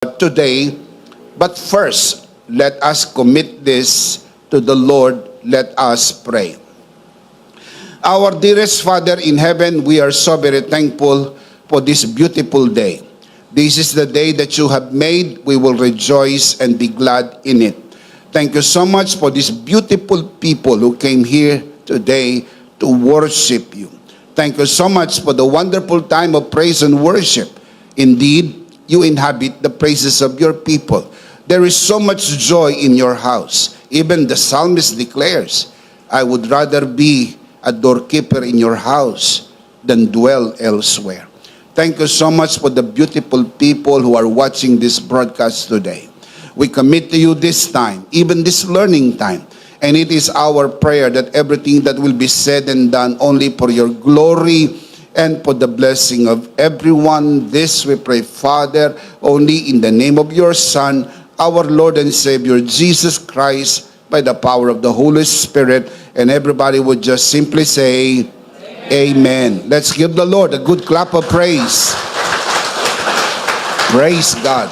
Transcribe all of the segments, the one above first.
today. But first, let us commit this to the Lord. Let us pray. Our dearest Father in heaven, we are so very thankful for this beautiful day. This is the day that you have made. We will rejoice and be glad in it. Thank you so much for these beautiful people who came here today to worship you. Thank you so much for the wonderful time of praise and worship. Indeed, you inhabit the praises of your people. There is so much joy in your house. Even the psalmist declares, I would rather be a doorkeeper in your house than dwell elsewhere. Thank you so much for the beautiful people who are watching this broadcast today. We commit to you this time, even this learning time. And it is our prayer that everything that will be said and done only for your glory and for the blessing of everyone. This we pray, Father, only in the name of your Son, our Lord and Savior, Jesus Christ, by the power of the Holy Spirit. And everybody would just simply say, Amen. Let's give the Lord a good clap of praise. Praise God.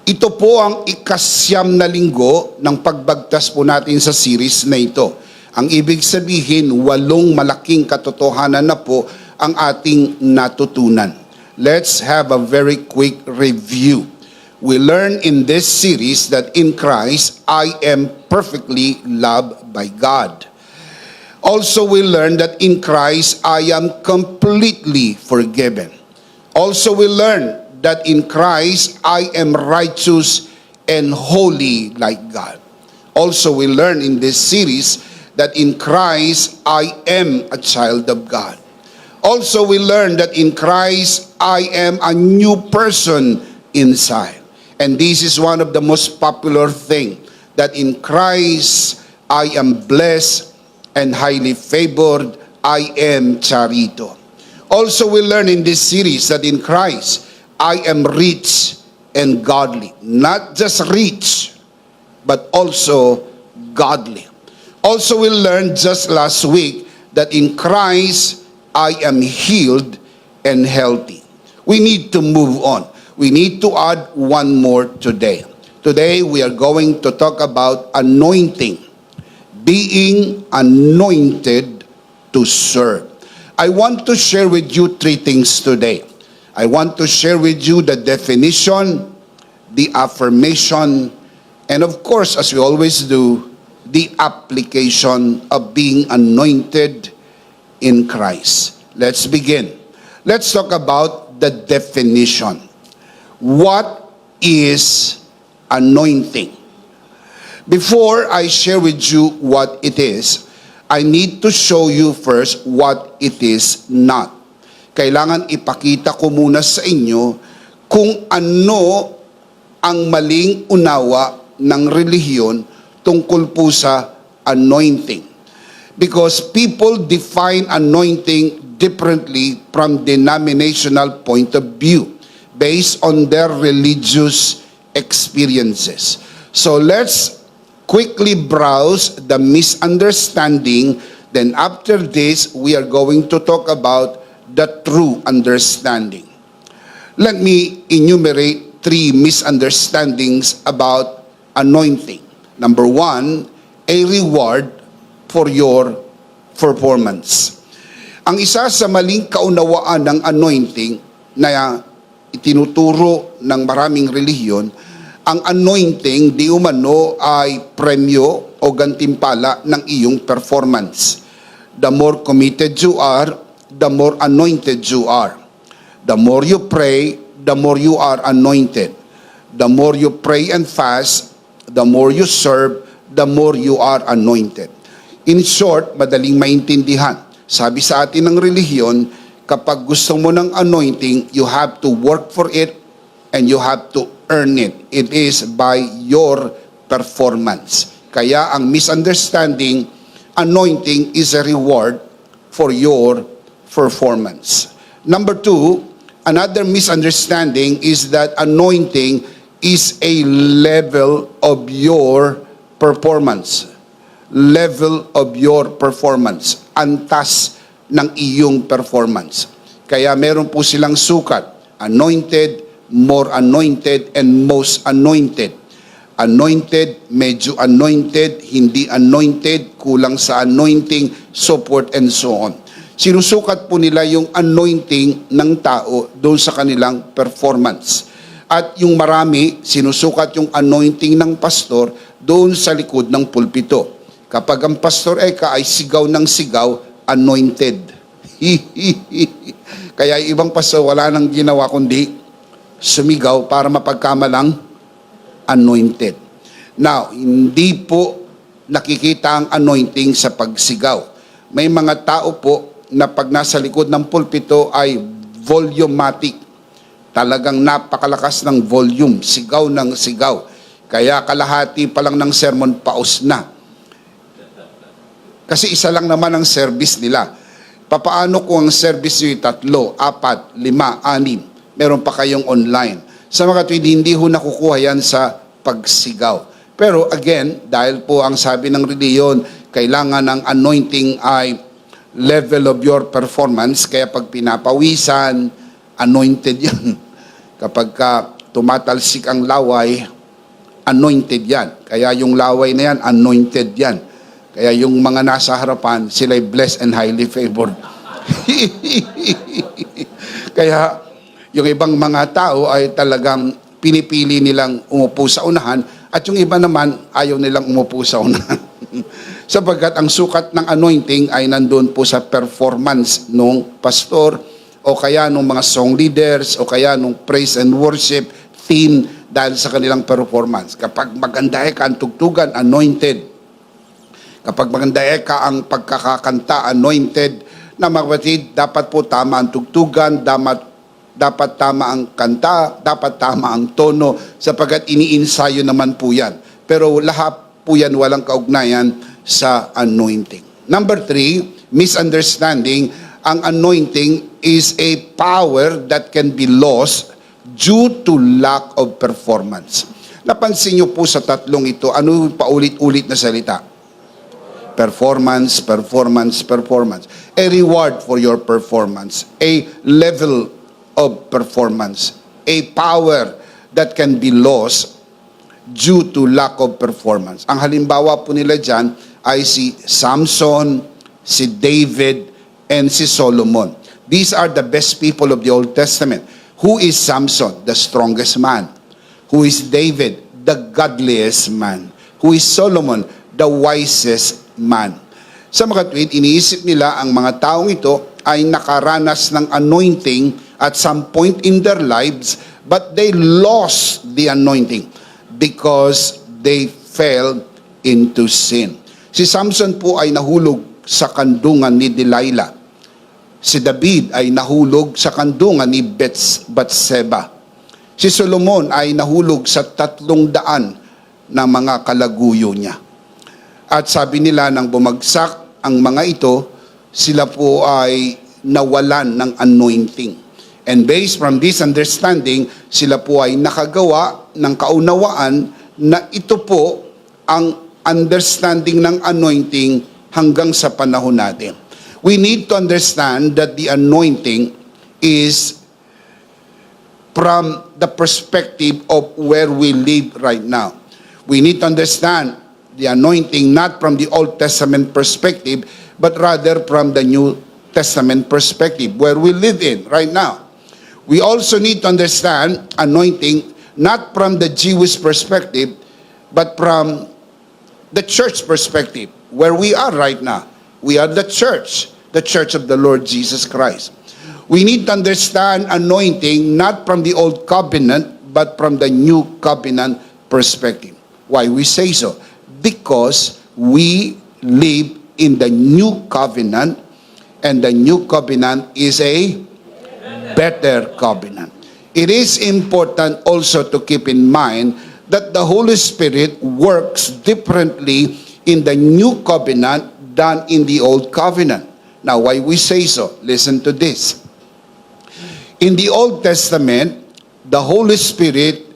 Ito po ang ikasyam na linggo ng pagbagtas po natin sa series na ito. Ang ibig sabihin, 8 malaking katotohanan na po ang ating natutunan. Let's have a very quick review. We learn in this series that in Christ, I am perfectly loved by God. Also, we learn that in Christ, I am completely forgiven. Also, we learn that in Christ, I am righteous and holy like God. Also, we learn in this series that in Christ, I am a child of God. Also, we learn that in Christ, I am a new person inside. And this is one of the most popular things, that in Christ, I am blessed and highly favored. I am charito. Also, we learn in this series that in Christ, I am rich and godly. Not just rich, but also godly. Also, we learned just last week that in Christ, I am healed and healthy. We need to move on. We need to add one more today. Today, we are going to talk about anointing. Being anointed to serve. I want to share with you 3 things today. I want to share with you the definition, the affirmation, and of course, as we always do, the application of being anointed in Christ. Let's begin. Let's talk about the definition. What is anointing? Before I share with you what it is, I need to show you first what it is not. Kailangan ipakita ko muna sa inyo kung ano ang maling unawa ng relihiyon tungkol po sa anointing. Because people define anointing differently from denominational point of view based on their religious experiences. So let's quickly browse the misunderstanding. Then after this, we are going to talk about the true understanding. Let me enumerate 3 misunderstandings about anointing. Number 1, a reward for your performance. Ang isa sa maling kaunawaan ng anointing na itinuturo ng maraming relihiyon, ang anointing di umano ay premyo o gantimpala ng iyong performance. The more committed you are, the more anointed you are. The more you pray, the more you are anointed. The more you pray and fast, the more you serve, the more you are anointed. In short, madaling maintindihan. Sabi sa atin ng relihiyon, kapag gusto mo ng anointing, you have to work for it and you have to earn it. It is by your performance. Kaya ang misunderstanding, anointing is a reward for your performance. Number 2, another misunderstanding is that anointing is a level of your performance. Level of your performance. Antas ng iyong performance. Kaya meron po silang sukat. Anointed, more anointed, and most anointed. Anointed, medyo anointed, hindi anointed, kulang sa anointing, so forth and so on. Sinusukat po nila yung anointing ng tao doon sa kanilang performance. At yung marami, sinusukat yung anointing ng pastor doon sa likod ng pulpito. Kapag ang pastor Eka ay sigaw ng sigaw, anointed. Kaya ibang pastor wala nang ginawa kundi sumigaw para mapagkamalang anointed. Now, hindi po nakikita ang anointing sa pagsigaw. May mga tao po na pag nasa likod ng pulpito ay volumatic. Talagang napakalakas ng volume, sigaw ng sigaw. Kaya kalahati pa lang ng sermon, paus na. Kasi isa lang naman ang service nila. Papaano kung ang service nyo 3, 4, 5, 6, meron pa kayong online? Sa mga tuwid, hindi ho nakukuha yan sa pagsigaw. Pero again, dahil po ang sabi ng reliyon, kailangan ng anointing ay level of your performance. Kaya pag pinapawisan, anointed yan. Kapag tumatalsik ang laway, anointed yan. Kaya yung laway na yan, anointed yan. Kaya yung mga nasa harapan, sila'y blessed and highly favored. Kaya yung ibang mga tao ay talagang pinipili nilang umupo sa unahan at yung iba naman ayaw nilang umupo sa unahan. Sapagkat ang sukat ng anointing ay nandun po sa performance ng pastor o kaya ng mga song leaders o kaya ng praise and worship team dahil sa kanilang performance. Kapag maganda ka ang tugtugan, anointed. Kapag maganda ka ang pagkakakanta, anointed. Na mga kapatid, dapat po tama ang tugtugan, dapat tama ang kanta, dapat tama ang tono, sapagkat iniinsayo naman po yan. Pero lahat po yan walang kaugnayan sa anointing. Number 3, misunderstanding. Ang anointing is a power that can be lost due to lack of performance. Napansin niyo po sa tatlong ito, ano yung paulit-ulit na salita? Performance, performance, performance. A reward for your performance. A level of performance. A power that can be lost due to lack of performance. Ang halimbawa po nila dyan ay si Samson, si David, and si Solomon. These are the best people of the Old Testament. Who is Samson? The strongest man. Who is David? The godliest man. Who is Solomon? The wisest man. Sa mga tuwid, iniisip nila ang mga taong ito ay nakaranas ng anointing at some point in their lives, but they lost the anointing because they fell into sin. Si Samson po ay nahulog sa kandungan ni Delilah. Si David ay nahulog sa kandungan ni Batseba. Si Solomon ay nahulog sa 300 na mga kalaguyo niya. At sabi nila nang bumagsak ang mga ito, sila po ay nawalan ng anointing. And based from this understanding, sila po ay nakagawa ng kaunawaan na ito po ang understanding ng anointing hanggang sa panahon natin. We need to understand that the anointing is from the perspective of where we live right now. We need to understand the anointing not from the Old Testament perspective, but rather from the New Testament perspective, where we live in right now. We also need to understand anointing not from the Jewish perspective, but from the church perspective, where we are right now. We are the church of the Lord Jesus Christ. We need to understand anointing not from the Old Covenant, but from the New Covenant perspective. Why we say so? Because we live in the New Covenant, and the New Covenant is a better covenant. It is important also to keep in mind that the Holy Spirit works differently in the New Covenant than in the Old Covenant. Now, why we say so? Listen to this. In the Old Testament, the Holy Spirit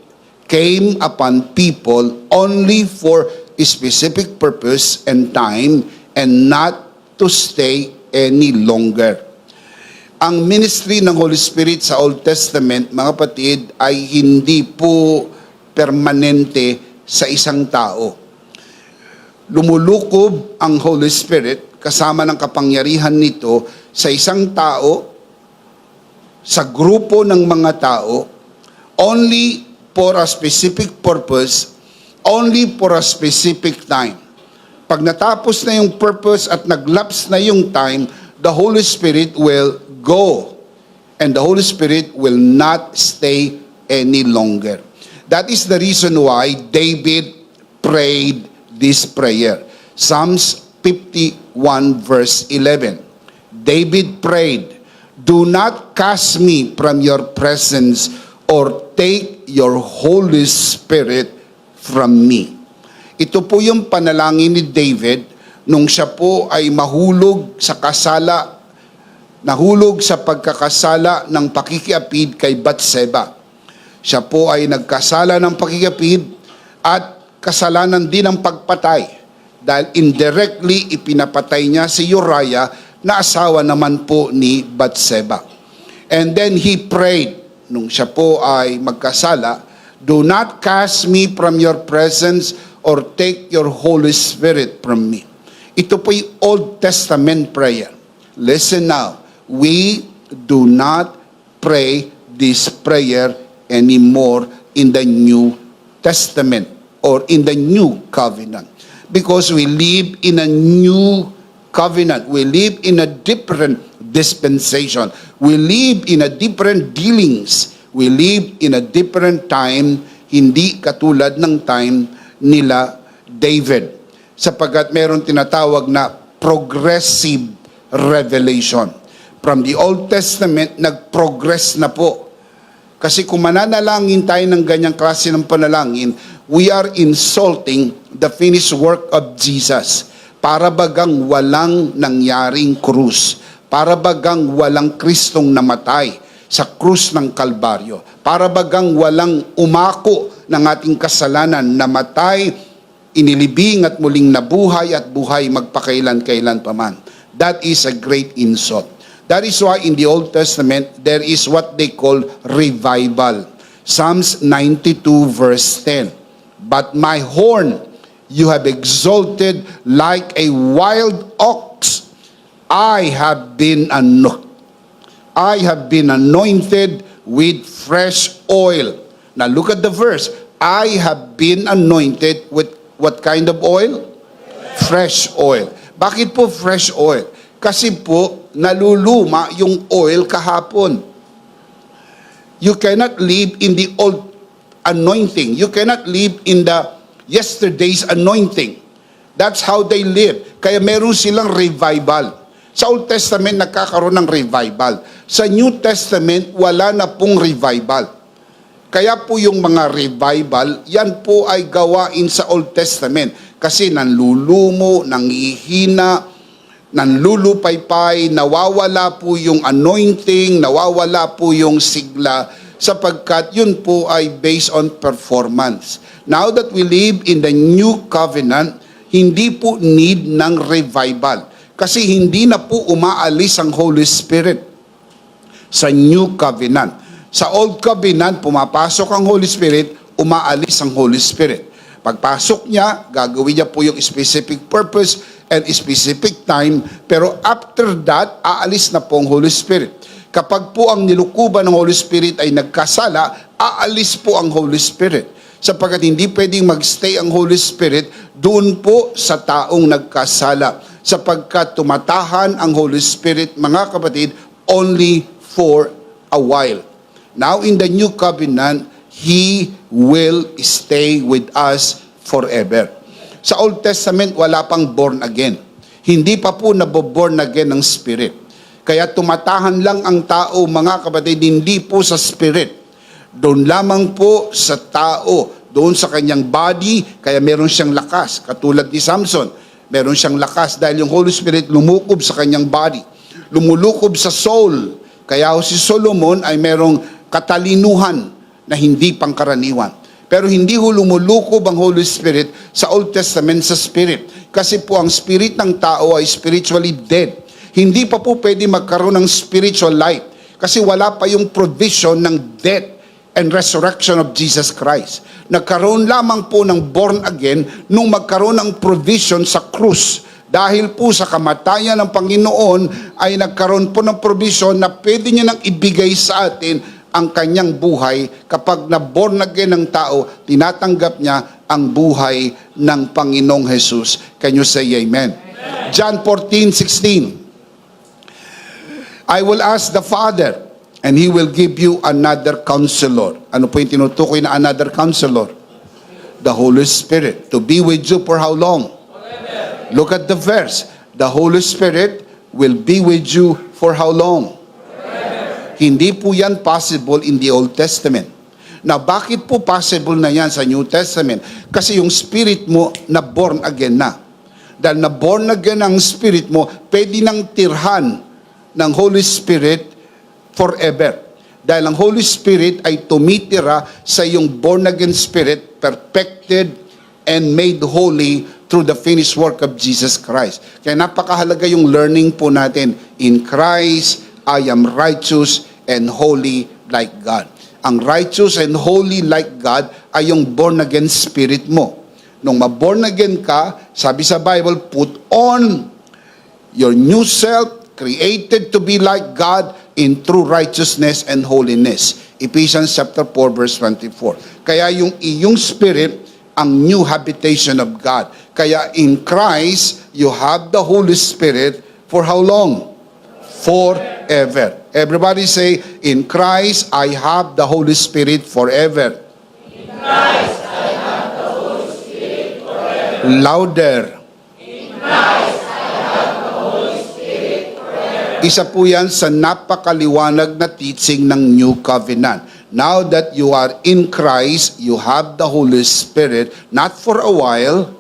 came upon people only for a specific purpose and time, and not to stay any longer. ang ministry ng Holy Spirit sa Old Testament, mga kapatid, ay hindi po permanente sa isang tao. Lumulukob ang Holy Spirit kasama ng kapangyarihan nito sa isang tao, sa grupo ng mga tao, only for a specific purpose, only for a specific time. Pag natapos na yung purpose at naglaps na yung time, the Holy Spirit will go, and the Holy Spirit will not stay any longer. That is the reason why David prayed this prayer. Psalms 51 verse 11. David prayed, "Do not cast me from your presence or take your Holy Spirit from me." Ito po yung panalangin ni David nung siya po ay nahulog sa pagkakasala ng pakikiapid kay Batseba. Siya po ay nagkasala ng pakikiapid at kasalanan din ng pagpatay dahil indirectly ipinapatay niya si Uriah na asawa naman po ni Batseba. And then he prayed, nung siya po ay magkasala, "Do not cast me from your presence or take your Holy Spirit from me." Ito po yung Old Testament prayer. Listen now. We do not pray this prayer anymore in the New Testament or in the New Covenant, because we live in a new covenant. We live in a different dispensation. We live in a different dealings. We live in a different time, hindi katulad ng time nila David, sapagkat meron tinatawag na progressive revelation. From the Old Testament, nag-progress na po. Kasi kung mananalangin tayo ng ganyang klase ng panalangin, we are insulting the finished work of Jesus. Para bagang walang nangyaring krus. Para bagang walang Kristong namatay sa krus ng Kalbaryo. Para bagang walang umako ng ating kasalanan, namatay, inilibing at muling nabuhay at buhay magpakailan-kailan paman. That is a great insult. That is why in the Old Testament, there is what they call revival. Psalms 92 verse 10. "But my horn you have exalted like a wild ox. I have been anointed with fresh oil." Now look at the verse. I have been anointed with what kind of oil? Fresh oil. Bakit po fresh oil? Kasi po, naluluma yung oil kahapon. You cannot live in the old anointing. You cannot live in the yesterday's anointing. That's how they live. Kaya meron silang revival. Sa Old Testament, nagkakaroon ng revival. Sa New Testament, wala na pong revival. Kaya po yung mga revival, yan po ay gawain sa Old Testament. Kasi nanlulumo, nangihina, nanlulupaypay, nawawala po yung anointing, nawawala po yung sigla, sapagkat yun po ay based on performance. Now that we live in the new covenant, hindi po need ng revival. Kasi hindi na po umaalis ang Holy Spirit sa new covenant. Sa old covenant, pumapasok ang Holy Spirit, umaalis ang Holy Spirit. Pagpasok niya, gagawin niya po yung specific purpose and specific time, pero after that, aalis na po ang Holy Spirit. Kapag po ang nilukuban ng Holy Spirit ay nagkasala, aalis po ang Holy Spirit. Sapagkat hindi pwedeng magstay ang Holy Spirit doon po sa taong nagkasala. Sapagkat tumatahan ang Holy Spirit, mga kapatid, only for a while. Now in the new covenant, He will stay with us forever. Sa Old Testament, wala pang born again. Hindi pa po naboborn again ng Spirit. Kaya tumatahan lang ang tao, mga kapatid, hindi po sa Spirit. Doon lamang po sa tao, doon sa kanyang body, kaya meron siyang lakas. Katulad ni Samson, meron siyang lakas dahil yung Holy Spirit lumukob sa kanyang body. Lumulukob sa soul. Kaya si Solomon ay merong katalinuhan na hindi pangkaraniwan. Pero hindi ho lumulukob ang Holy Spirit sa Old Testament sa Spirit. Kasi po ang spirit ng tao ay spiritually dead. Hindi pa po pwede magkaroon ng spiritual life kasi wala pa yung provision ng death and resurrection of Jesus Christ. Nagkaroon lamang po ng born again nung magkaroon ng provision sa krus. Dahil po sa kamatayan ng Panginoon ay nagkaroon po ng provision na pwede niya nang ibigay sa atin ang kanyang buhay. Kapag na-born again ng tao, tinatanggap niya ang buhay ng Panginoong Jesus. Can you say amen? John 14:16. I will ask the Father, and He will give you another counselor. Ano po yung tinutukoy na another counselor? The Holy Spirit. To be with you for how long? Forever. Look at the verse. The Holy Spirit will be with you for how long? Forever. Hindi po yan possible in the Old Testament. Now, bakit po possible na yan sa New Testament? Kasi yung spirit mo na born again na. Dahil na born again ang spirit mo, pwede nang tirhan ng Holy Spirit forever. Dahil ang Holy Spirit ay tumitira sa iyong born again spirit, perfected and made holy through the finished work of Jesus Christ. Kaya napakahalaga yung learning po natin. In Christ, I am righteous and holy like God. Ang righteous and holy like God ay yung born again spirit mo. Nung ma-born again ka, sabi sa Bible, put on your new self, created to be like God in true righteousness and holiness. Ephesians chapter 4 verse 24. Kaya yung iyong spirit ang new habitation of God. Kaya in Christ, you have the Holy Spirit for how long? Forever. Everybody say, in Christ, I have the Holy Spirit forever. In Christ, I have the Holy Spirit forever. Louder. In Christ, I have the Holy Spirit forever. Isa po yan sa napakaliwanag na teaching ng New Covenant. Now that you are in Christ, you have the Holy Spirit, not for a while,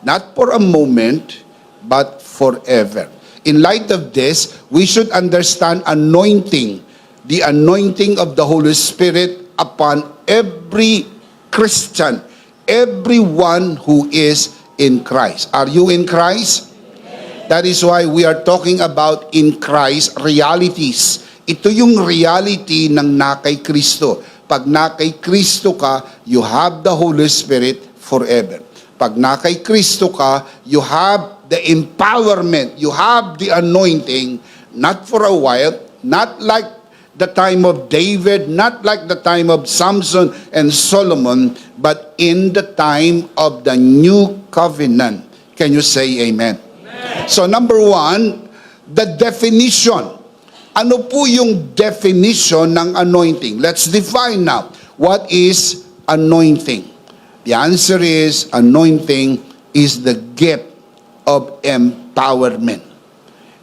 not for a moment, but forever. In light of this, we should understand anointing, the anointing of the Holy Spirit upon every Christian, everyone who is in Christ. Are you in Christ? That is why we are talking about in Christ realities. Ito yung reality ng nakay Kristo. Pag nakay Kristo ka, you have the Holy Spirit forever. Pag nakay Kristo ka, you have the empowerment, you have the anointing, not for a while, not like the time of David, not like the time of Samson and Solomon, but in the time of the new covenant. Can you say amen? Amen. So number one, the definition. Ano po yung definition ng anointing? Let's define now. What is anointing? The answer is, anointing is the gift of empowerment.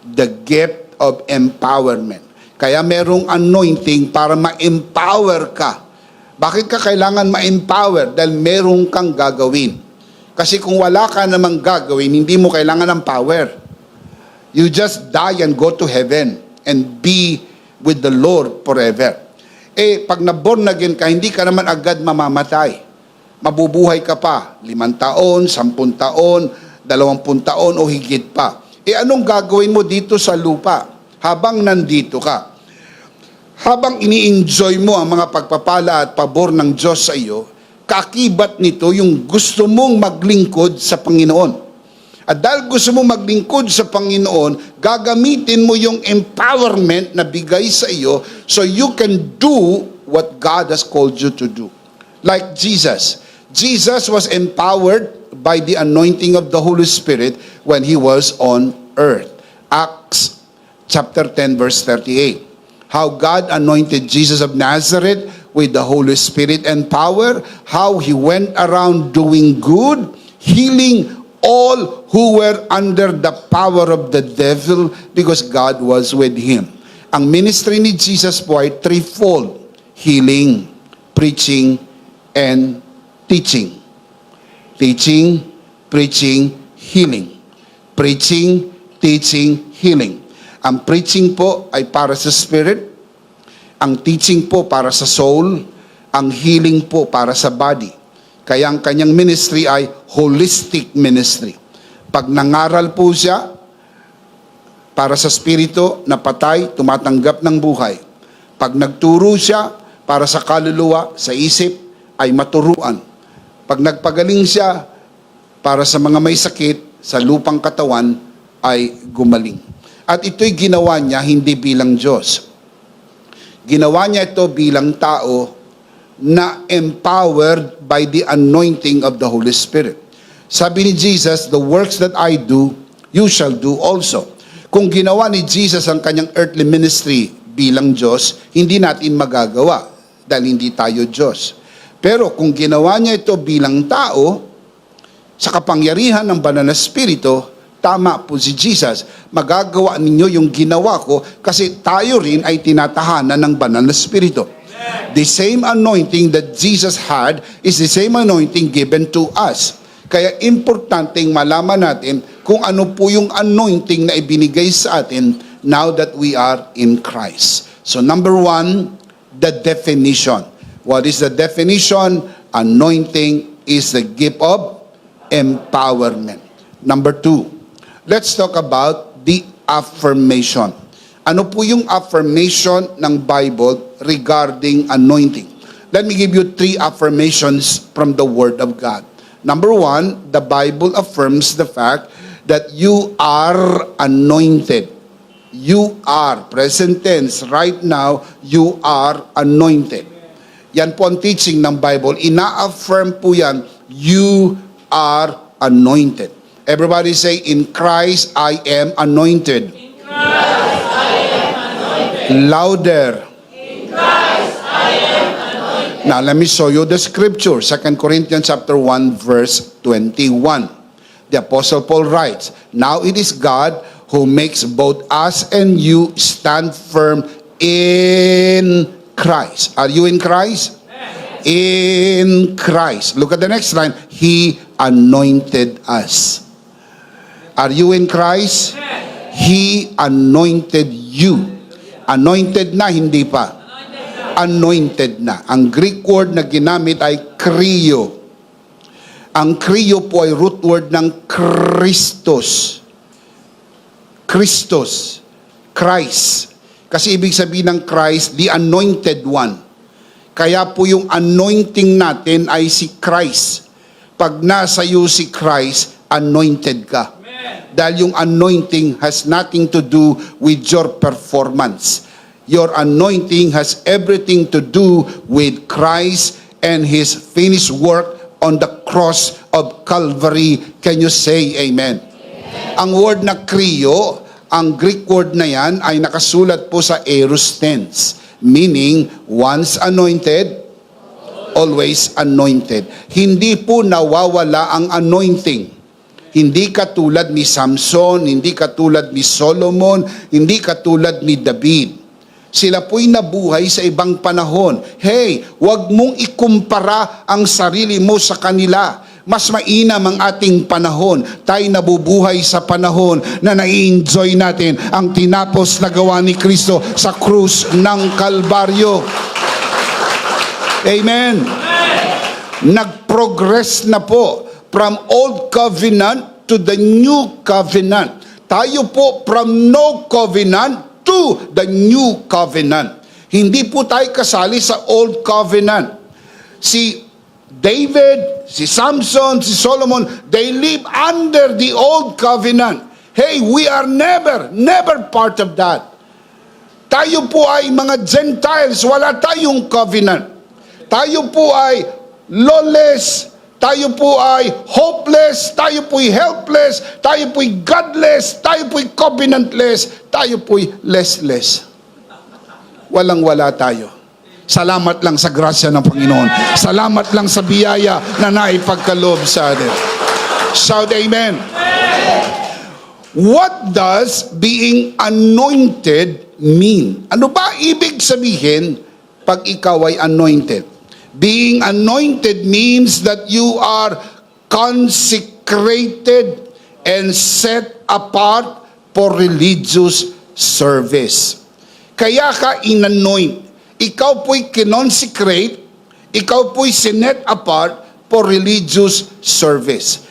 The gift of empowerment. Kaya merong anointing para ma-empower ka. Bakit ka kailangan ma-empower? Dahil merong kang gagawin. Kasi kung wala ka namang gagawin, hindi mo kailangan ng power. You just die and go to heaven and be with the Lord forever. Pag na-born again ka, hindi ka naman agad mamamatay. Mabubuhay ka pa, 5 taon, 10 taon, 20 taon o higit pa. Anong gagawin mo dito sa lupa habang nandito ka? Habang ini-enjoy mo ang mga pagpapala at pabor ng Diyos sa iyo, kaakibat nito yung gusto mong maglingkod sa Panginoon. At dahil gusto mong maglingkod sa Panginoon, gagamitin mo yung empowerment na bigay sa iyo so you can do what God has called you to do. Like Jesus. Jesus was empowered by the anointing of the Holy Spirit when He was on earth. Acts chapter 10 verse 38. How God anointed Jesus of Nazareth with the Holy Spirit and power. How He went around doing good, healing all who were under the power of the devil because God was with Him. Ang ministry ni Jesus po ay threefold. Healing, preaching, and teaching. Teaching, preaching, healing. Preaching, teaching, healing. Ang preaching po ay para sa spirit. Ang teaching po para sa soul. Ang healing po para sa body. Kaya ang kanyang ministry ay holistic ministry. Pag nangaral po siya, para sa spirito na patay, tumatanggap ng buhay. Pag nagturo siya, para sa kaluluwa, sa isip, ay maturuan. Pag nagpagaling siya, para sa mga may sakit, sa lupang katawan, ay gumaling. At ito'y ginawa niya hindi bilang Diyos. Ginawa niya ito bilang tao na empowered by the anointing of the Holy Spirit. Sabi ni Jesus, the works that I do, you shall do also. Kung ginawa ni Jesus ang kanyang earthly ministry bilang Diyos, hindi natin magagawa dahil hindi tayo Diyos. Pero kung ginawa niya ito bilang tao, sa kapangyarihan ng banal na Espiritu, tama po si Jesus, magagawa ninyo yung ginawa ko kasi tayo rin ay tinatahanan ng banal na Espiritu. The same anointing that Jesus had is the same anointing given to us. Kaya importanteng malaman natin kung ano po yung anointing na ibinigay sa atin now that we are in Christ. So number 1, the definition. What is the definition? Anointing is the gift of empowerment. Number 2, let's talk about the affirmation. Ano po yung affirmation ng Bible regarding anointing? Let me give you 3 affirmations from the Word of God. Number 1, the Bible affirms the fact that you are anointed. You are, present tense, right now, you are anointed. Yan po ang teaching ng Bible. Ina-affirm po yan, you are anointed. Everybody say, in Christ I am anointed. In Christ I am anointed. Louder. In Christ I am anointed. Now, let me show you the scripture. 2 Corinthians chapter 1, verse 21. The Apostle Paul writes, now it is God who makes both us and you stand firm in Christ. Are you in Christ? Yes. In Christ. Look at the next line. He anointed us. Are you in Christ? Yes. He anointed you. Anointed na, hindi pa. Anointed na. Ang Greek word na ginamit ay kryo. Ang kryo po ay root word ng Christos. Christos. Christ. Kasi ibig sabihin ng Christ, the anointed one. Kaya po yung anointing natin ay si Christ. Pag nasa iyo si Christ, anointed ka. Dahil yung anointing has nothing to do with your performance. Your anointing has everything to do with Christ and His finished work on the cross of Calvary. Can you say amen? Ang word na kryo, ang Greek word na yan ay nakasulat po sa aorist tense. Meaning, once anointed, always anointed. Hindi po nawawala ang anointing. Hindi katulad ni Samson, hindi katulad ni Solomon, hindi katulad ni David. Sila po'y nabuhay sa ibang panahon. Hey, wag mong ikumpara ang sarili mo sa kanila. Mas mainam ang ating panahon. Tayo nabubuhay sa panahon na nai-enjoy natin ang tinapos na gawa ni Kristo sa krus ng Kalbaryo. Amen. Nag-progress na po from Old Covenant to the New Covenant. Tayo po from no covenant to the New Covenant. Hindi po tayo kasali sa Old Covenant. Si David, si Samson, si Solomon, they live under the Old Covenant. Hey, we are never part of that. Tayo po ay mga Gentiles, wala tayong covenant. Tayo po ay lawless, tayo po ay hopeless, tayo po ay helpless, tayo po ay godless, tayo po ay covenantless, tayo po ay lessless. Walang-wala tayo. Salamat lang sa grasya ng Panginoon. Salamat lang sa biyaya na naipagkaloob sa atin. Shout amen. What does being anointed mean? Ano ba ibig sabihin pag ikaw ay anointed? Being anointed means that you are consecrated and set apart for religious service. Kaya ka inanoint. Ikaw po'y kinonsecrate, ikaw po'y sinet apart for religious service.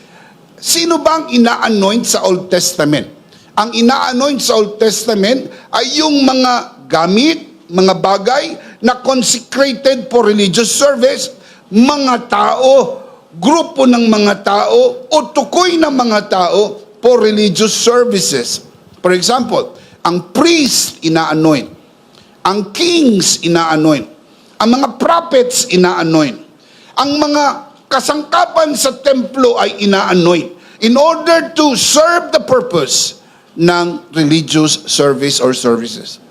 Sino bang ina-anoint sa Old Testament? Ang ina-anoint sa Old Testament ay yung mga gamit, mga bagay na consecrated for religious service, mga tao, grupo ng mga tao, o tukoy ng mga tao for religious services. For example, ang priest ina-anoint, ang kings ina-anoint, ang mga prophets ina-anoint, ang mga kasangkapan sa templo ay ina-anoint in order to serve the purpose ng religious service or services.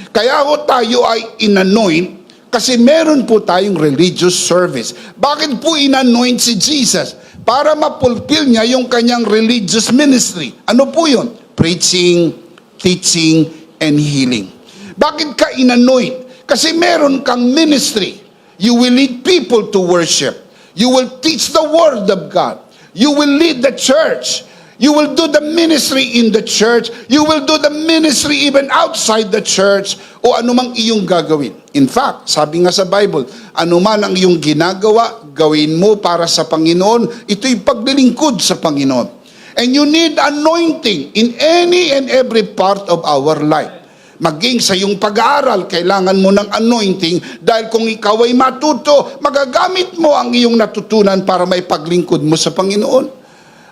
Kaya ho tayo ay inanoint kasi meron po tayong religious service. Bakit po inanoint si Jesus? Para mapulfill niya yung kanyang religious ministry. Ano po yun? Preaching, teaching, and healing. Bakit ka inanoint? Kasi meron kang ministry. You will lead people to worship. You will teach the word of God. You will lead the church. You will do the ministry in the church. You will do the ministry even outside the church o anumang iyong gagawin. In fact, sabi nga sa Bible, anuman ang iyong ginagawa, gawin mo para sa Panginoon, ito'y paglilingkod sa Panginoon. And you need anointing in any and every part of our life. Maging sa iyong pag-aaral, kailangan mo ng anointing dahil kung ikaw ay matuto, magagamit mo ang iyong natutunan para may paglingkod mo sa Panginoon.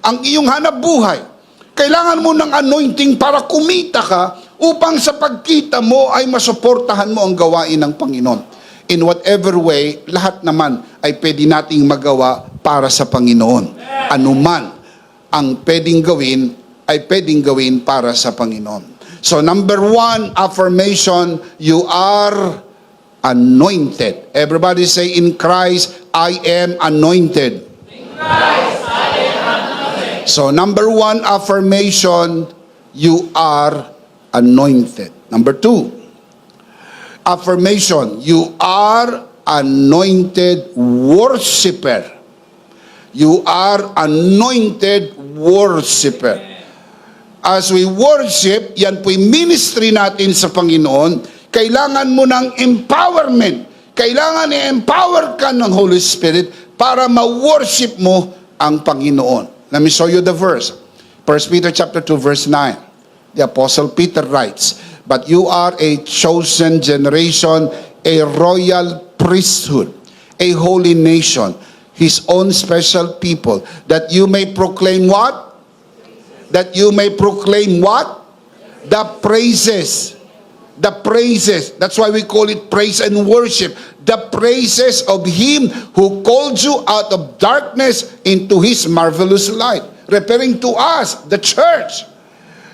Ang iyong hanap buhay, kailangan mo ng anointing para kumita ka upang sa pagkita mo ay masuportahan mo ang gawain ng Panginoon. In whatever way, lahat naman ay pwede nating magawa para sa Panginoon. Anuman ang pwedeng gawin ay pwedeng gawin para sa Panginoon. So number 1, affirmation, you are anointed. Everybody say, in Christ, I am anointed. In Christ, I am anointed. So number 1, affirmation, you are anointed. Number 2, affirmation, you are anointed worshiper. You are anointed worshiper. As we worship, yan po'y ministry natin sa Panginoon, kailangan mo ng empowerment. Kailangan i-empower ka ng Holy Spirit para ma-worship mo ang Panginoon. Let me show you the verse. 1 Peter chapter 2, verse 9. The Apostle Peter writes, "But you are a chosen generation, a royal priesthood, a holy nation, His own special people, that you may proclaim" what? That you may proclaim what? The praises. The praises. That's why we call it praise and worship. The praises of Him who called you out of darkness into His marvelous light. Referring to us, the church.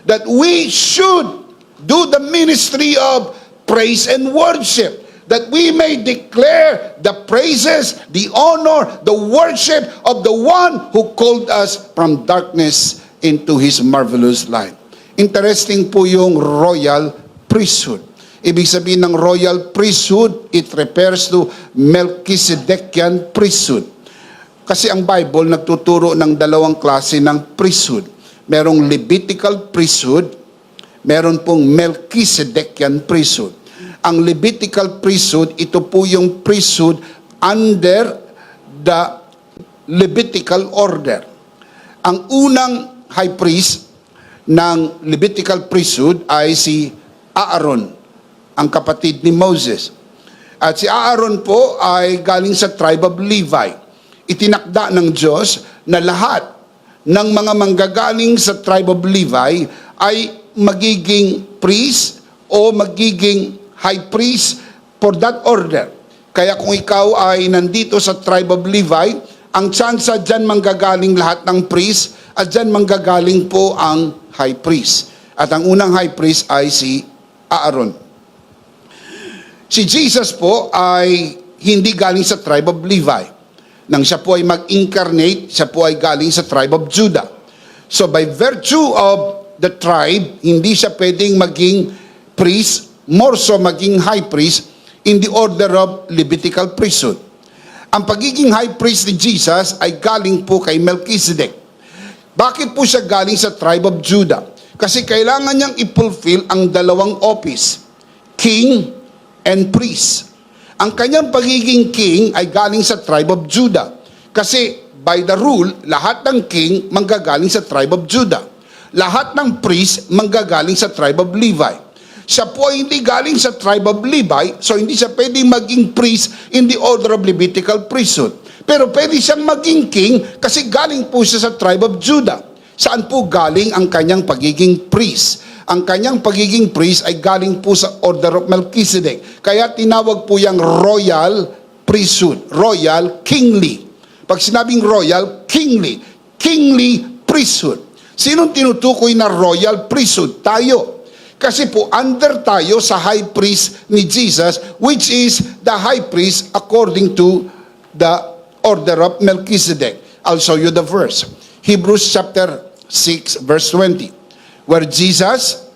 That we should do the ministry of praise and worship. That we may declare the praises, the honor, the worship of the one who called us from darkness into His marvelous light. Interesting po yung royal priesthood. Ibig sabihin ng royal priesthood, it refers to Melchizedekian priesthood. Kasi ang Bible nagtuturo ng dalawang klase ng priesthood. Merong Levitical priesthood, meron pong Melchizedekian priesthood. Ang Levitical priesthood, ito po yung priesthood under the Levitical order. Ang unang high priest ng Levitical priesthood ay si Aaron, ang kapatid ni Moses. At si Aaron po ay galing sa tribe of Levi. Itinakda ng Diyos na lahat ng mga manggagaling sa tribe of Levi ay magiging priest o magiging high priest for that order. Kaya kung ikaw ay nandito sa tribe of Levi, ang tsansa dyan manggagaling lahat ng priest at dyan manggagaling po ang high priest. At ang unang high priest ay si Aaron. Si Jesus po ay hindi galing sa tribe of Levi. Nang siya po ay mag-incarnate, siya po ay galing sa tribe of Judah. So by virtue of the tribe, hindi siya pwedeng maging priest, more so maging high priest in the order of Levitical priesthood. Ang pagiging high priest ni Jesus ay galing po kay Melchizedek. Bakit po siya galing sa tribe of Judah? Kasi kailangan niyang i-fulfill ang dalawang office, king and priest. Ang kanyang pagiging king ay galing sa tribe of Judah. Kasi by the rule, lahat ng king manggagaling sa tribe of Judah. lahat ng priest manggagaling sa tribe of Levi. Siya po ay hindi galing sa tribe of Levi, so hindi siya pwedeng maging priest in the order of Levitical priesthood. Pero pwede siyang maging king kasi galing po siya sa tribe of Judah. Saan po galing ang kanyang pagiging priest? Ang kanyang pagiging priest ay galing po sa order of Melchizedek. Kaya tinawag po yang royal priesthood, royal kingly. Pag sinabing royal, kingly priesthood. Sinong tinutukoy na royal priesthood? Tayo. Kasi po, under tayo sa high priest ni Jesus, which is the high priest according to the order of Melchizedek. I'll show you the verse. Hebrews chapter 6, verse 20. Where Jesus,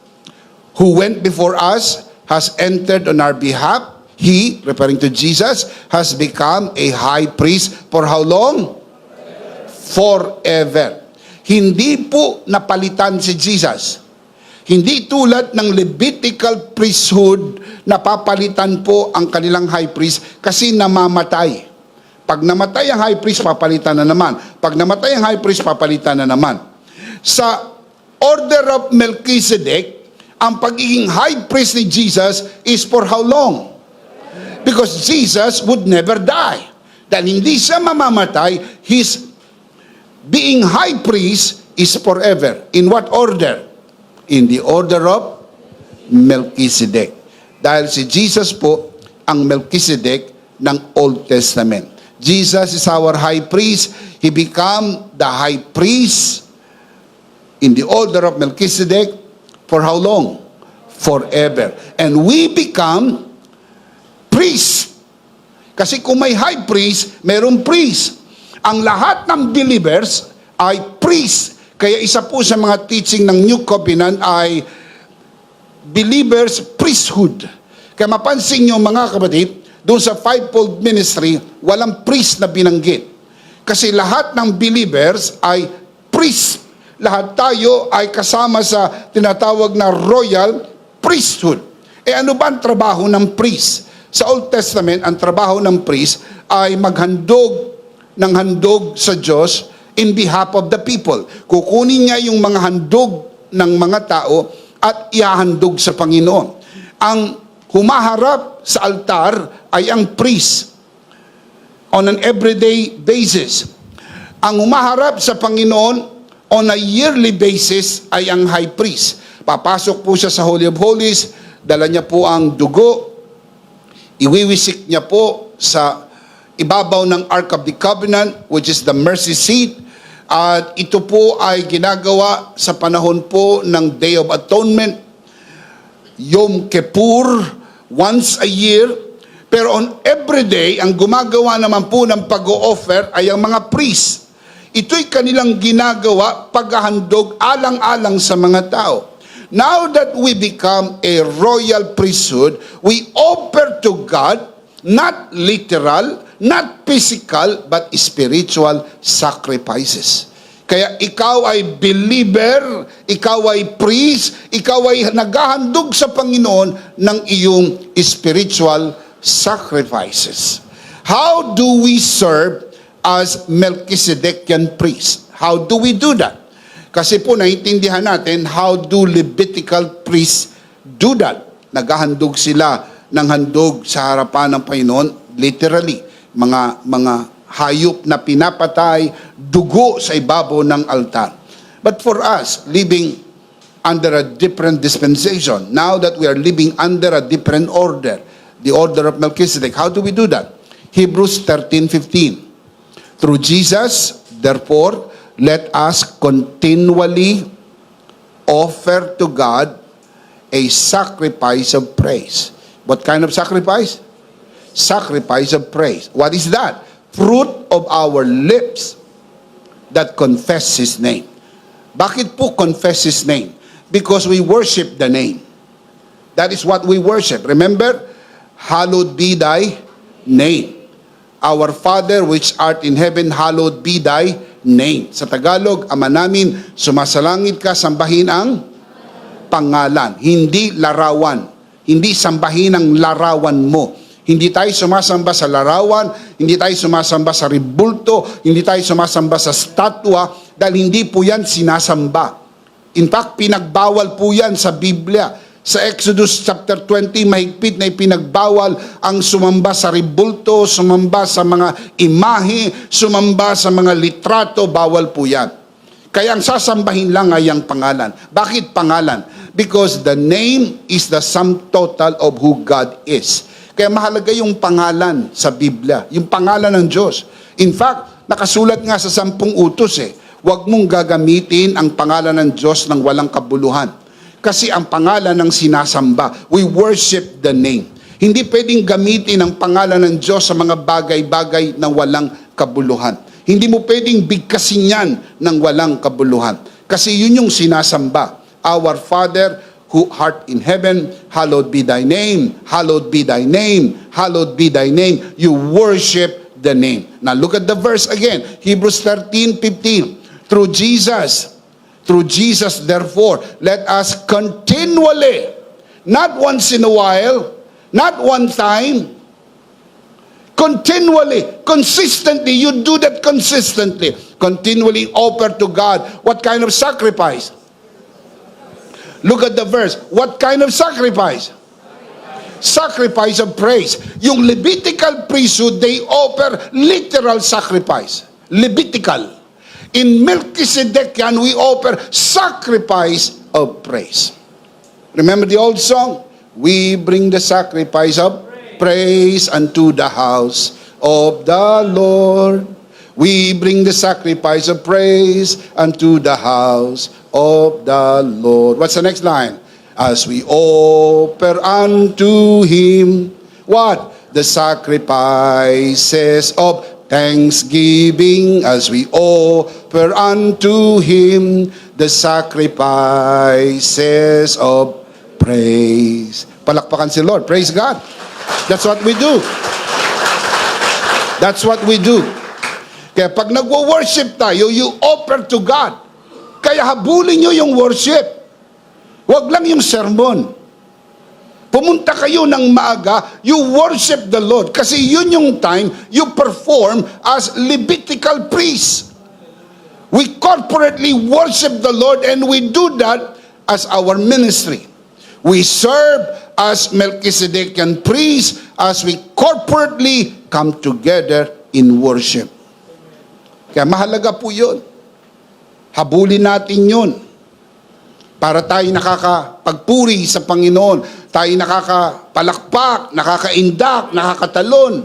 who went before us, has entered on our behalf. He, referring to Jesus, has become a high priest for how long? Forever. Hindi po napalitan si Jesus. Hindi tulad ng Levitical priesthood na papalitan po ang kanilang high priest kasi namamatay. Pag namatay ang high priest, papalitan na naman. Pag namatay ang high priest, papalitan na naman. Sa order of Melchizedek, ang pagiging high priest ni Jesus is for how long? Because Jesus would never die. Dahil hindi siya mamamatay, his being high priest is forever. In what order? In the order of Melchizedek. Dahil si Jesus po ang Melchizedek ng Old Testament. Jesus is our high priest. He became the high priest in the order of Melchizedek for how long? Forever. And we become priests. Kasi kung may high priest, mayroong priest. Ang lahat ng believers ay priests. Kaya isa po sa mga teaching ng New Covenant ay believers' priesthood. Kaya mapansin nyo mga kapatid, doon sa fivefold ministry, walang priest na binanggit. Kasi lahat ng believers ay priest. Lahat tayo ay kasama sa tinatawag na royal priesthood. Ano ba ang trabaho ng priest? Sa Old Testament, ang trabaho ng priest ay maghandog ng handog sa Diyos in behalf of the people. Kukunin niya yung mga handog ng mga tao at ihahandog sa Panginoon. Ang humaharap sa altar ay ang priest on an everyday basis. Ang humaharap sa Panginoon on a yearly basis ay ang high priest. Papasok po siya sa Holy of Holies, dala niya po ang dugo, iwiwisik niya po sa ibabaw ng Ark of the Covenant, which is the mercy seat. At ito po ay ginagawa sa panahon po ng Day of Atonement, Yom Kippur, once a year. Pero on every day, ang gumagawa naman po ng pag-o-offer ay ang mga priest. Ito'y kanilang ginagawa paghahandog alang-alang sa mga tao. Now that we become a royal priesthood, we offer to God not literal, not physical, but spiritual sacrifices. Kaya ikaw ay believer, ikaw ay priest, ikaw ay naghahandog sa Panginoon ng iyong spiritual sacrifices. How do we serve as Melchizedekian priest? How do we do that? Kasi po naiintindihan natin how do Levitical priests do that. Naghahandog sila ng handog sa harapan ng Panginoon, literally, mga hayop na pinapatay, dugo sa ibabaw ng altar. But for us, living under a different dispensation, now that we are living under a different order, the order of Melchizedek, how do we do that? Hebrews 13:15. Through Jesus, therefore, let us continually offer to God a sacrifice of praise. What kind of sacrifice? Sacrifice of praise. What is that? Fruit of our lips that confess His name. Bakit po confess His name? Because we worship the name. That is what we worship. Remember, hallowed be thy name. Our Father which art in heaven, hallowed be thy name. Sa Tagalog, Ama namin, sumasalangit ka, sambahin ang pangalan. Hindi larawan. Hindi sambahin ang larawan mo. Hindi tayo sumasamba sa larawan, hindi tayo sumasamba sa ribulto, hindi tayo sumasamba sa statwa, dahil hindi po yan sinasamba. In fact, pinagbawal po yan sa Biblia. Sa Exodus chapter 20, mahigpit na ipinagbawal ang sumamba sa ribulto, sumamba sa mga imahe, sumamba sa mga litrato, bawal po yan. Kaya ang sasambahin lang ay ang pangalan. Bakit pangalan? Because the name is the sum total of who God is. Kaya mahalaga yung pangalan sa Biblia, yung pangalan ng Diyos. In fact, nakasulat nga sa 10 utos huwag mong gagamitin ang pangalan ng Diyos ng walang kabuluhan. Kasi ang pangalan ng sinasamba, we worship the name. Hindi pwedeng gamitin ang pangalan ng Diyos sa mga bagay-bagay na walang kabuluhan. Hindi mo pwedeng bigkasin yan ng walang kabuluhan. Kasi yun yung sinasamba. Our Father who art in heaven, hallowed be thy name, hallowed be thy name, hallowed be thy name. You worship the name. Now look at the verse again. Hebrews 13:15. Through Jesus, therefore, let us continually, not once in a while, not one time, continually, consistently, you do that consistently, continually offer to God what kind of sacrifice? Look at the verse. What kind of sacrifice? Sacrifice of praise. Yung Levitical priesthood, they offer literal sacrifice. Levitical. In Melchizedek, we offer sacrifice of praise. Remember the old song? We bring the sacrifice of praise unto the house of the Lord. We bring the sacrifice of praise unto the house of the Lord. What's the next line? As we offer unto Him, what? The sacrifices of thanksgiving, as we offer unto Him the sacrifices of praise. Palakpakan si Lord. Praise God. That's what we do. That's what we do. Kaya pag nagwo-worship tayo, you offer to God. Kaya habulin nyo yung worship. Huwag lang yung sermon. Pumunta kayo ng maaga, you worship the Lord. Kasi yun yung time you perform as Levitical priests. We corporately worship the Lord and we do that as our ministry. We serve as Melchizedekian priests as we corporately come together in worship. Kaya mahalaga po yun. Habulin natin yun. Para tayo nakakapagpuri sa Panginoon, tayo nakakapalakpak, nakakaindak, nakakatalon,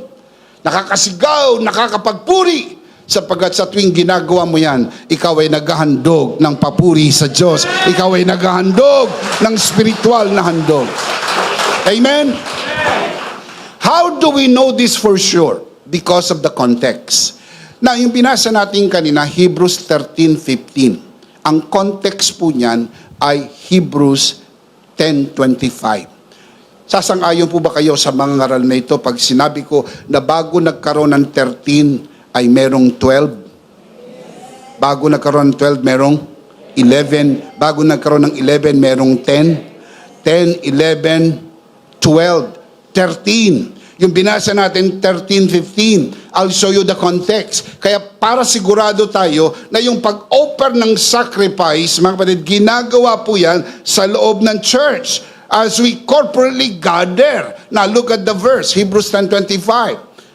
nakakasigaw, nakakapagpuri. Sapagkat sa tuwing ginagawa mo yan, ikaw ay naghahandog ng papuri sa Diyos. Ikaw ay naghahandog ng spiritual na handog. Amen? How do we know this for sure? Because of the context. Now, yung binasa natin kanina, Hebrews 13:15. Ang context po niyan ay Hebrews 10:25. Sasang-ayon po ba kayo sa mga ngaral na ito pag sinabi ko na bago nagkaroon ng 13 ay merong 12? Bago nagkaroon ng 12, merong 11. Bago nagkaroon ng 11, merong 10. 10, 11, 12, 13. Yung binasa natin, 13:15. I'll show you the context. Kaya para sigurado tayo na yung pag-offer ng sacrifice, mga kapatid, ginagawa po yan sa loob ng church as we corporately gather. Now look at the verse, Hebrews 10:25.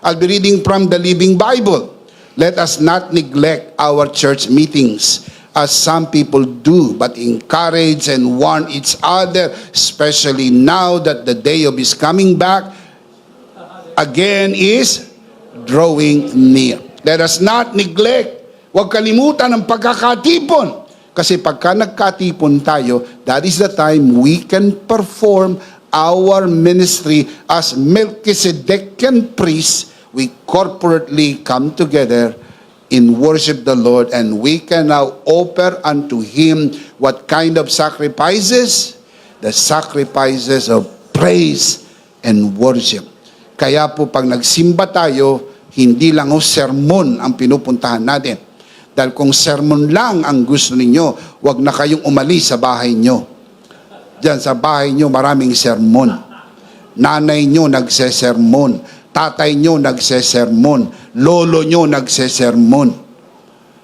I'll be reading from the Living Bible. Let us not neglect our church meetings as some people do, but encourage and warn each other, especially now that the day of His coming back again is drawing near. Let us not neglect. Huwag kalimutan ang pagkakatipon. Kasi pagka nagkatipon tayo, that is the time we can perform our ministry as Melchizedekian priests. We corporately come together in worship the Lord, and we can now offer unto Him what kind of sacrifices? The sacrifices of praise and worship. Kaya po pag nagsimba tayo, hindi lang sermon ang pinupuntahan natin. Dahil kung sermon lang ang gusto ninyo, wag na kayong umalis sa bahay nyo. Diyan sa bahay nyo maraming sermon. Nanay nyo nagsesermon. Tatay nyo nagsesermon. Lolo nyo nagsesermon.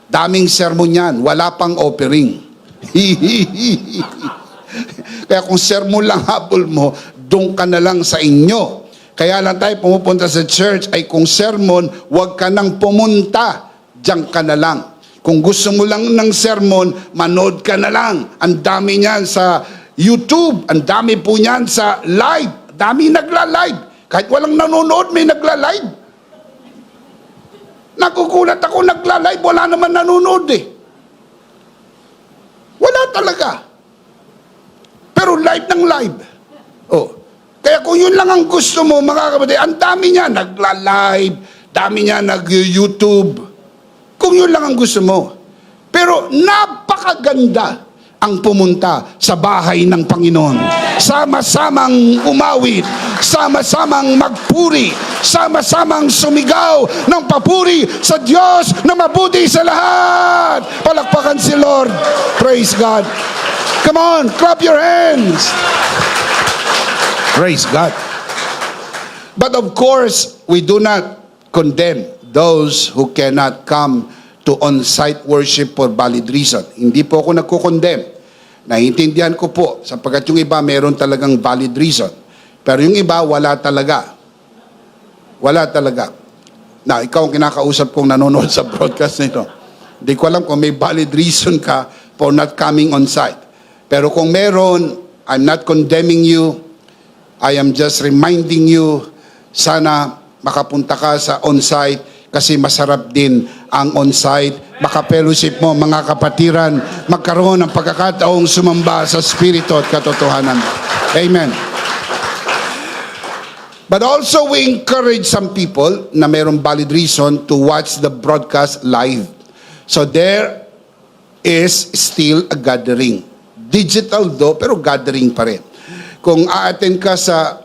Daming sermon yan. Wala pang offering. Kaya kung sermon lang habol mo, doon ka na lang sa inyo. Kaya lang tayo pumupunta sa church ay kung sermon, huwag ka nang pumunta. Diyan ka na lang. Kung gusto mo lang ng sermon, manood ka na lang. Ang dami niyan sa YouTube. Ang dami po niyan sa live. Dami nagla-live. Kahit walang nanonood, may nagla-live. Nagugulat ako, nagla-live. Wala naman nanonood eh. Wala talaga. Pero live ng live. Oh. Kaya kung yun lang ang gusto mo, mga kapatid, ang dami niya nagla-live, dami niya nag-YouTube. Kung yun lang ang gusto mo. Pero napakaganda ang pumunta sa bahay ng Panginoon. Sama-samang umawit, sama-samang magpuri, sama-samang sumigaw ng papuri sa Diyos na mabuti sa lahat. Palakpakan si Lord. Praise God. Come on, clap your hands. Praise God. But of course, we do not condemn those who cannot come to on-site worship for valid reason. Hindi po ako nagko-condemn. Naiintindihan ko po, sapagkat yung iba meron talagang valid reason. Pero yung iba, wala talaga. Wala talaga. Na, ikaw ang kinakausap kong nanonood sa broadcast nito. Hindi ko alam kung may valid reason ka for not coming on-site. Pero kung meron, I'm not condemning you. I am just reminding you, sana makapunta ka sa on-site kasi masarap din ang on-site. Maka-fellowship mo, mga kapatiran, magkaroon ng pagkakataong sumamba sa spirito at katotohanan. Amen. But also we encourage some people na mayroong valid reason to watch the broadcast live. So there is still a gathering. Digital do, pero gathering pa rin. Kung a-attend ka sa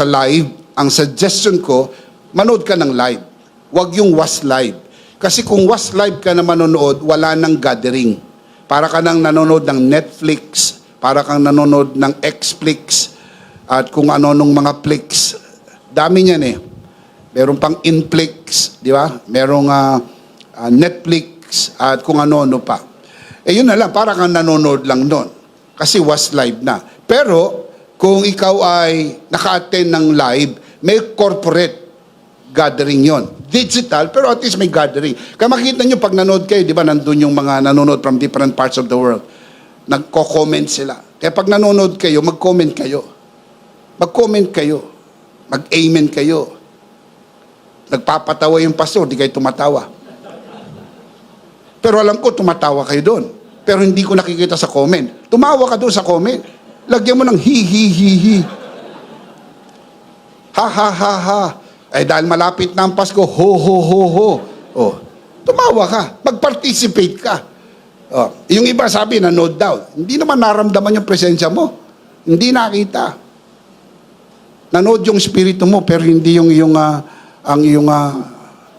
live, ang suggestion ko, manood ka ng live. Huwag yung was live. Kasi kung was live ka na manonood, wala nang gathering. Para ka nang nanonood ng Netflix, para kang nanonood ng Xflix, at kung ano nung mga Flix. Dami niyan eh. Meron pang Inflix, di ba? Merong Netflix, at kung ano-ano pa. Eh yun na lang, para kang nanonood lang doon. Kasi was live na. Pero, kung ikaw ay naka-attend ng live, may corporate gathering yon. Digital, pero at least may gathering. Kaya makikita nyo, pag nanood kayo, di ba, nandun yung mga nanonood from different parts of the world. Nagko-comment sila. Kaya pag nanonood kayo, mag-comment kayo. Mag-comment kayo. Mag-amen kayo. Nagpapatawa yung pastor, di kayo tumatawa. Pero alam ko, tumatawa kayo doon. Pero hindi ko nakikita sa comment. Tumawa ka doon sa comment. Lagyan mo ng hi. Ha. Eh dahil malapit na ang Pasko, ho. Oh, tumawa ka. Mag-participate ka. Oh, yung iba sabi, nanood daw. Hindi naman naramdaman yung presensya mo. Hindi nakita. Nanood yung spirito mo, pero hindi ang iyong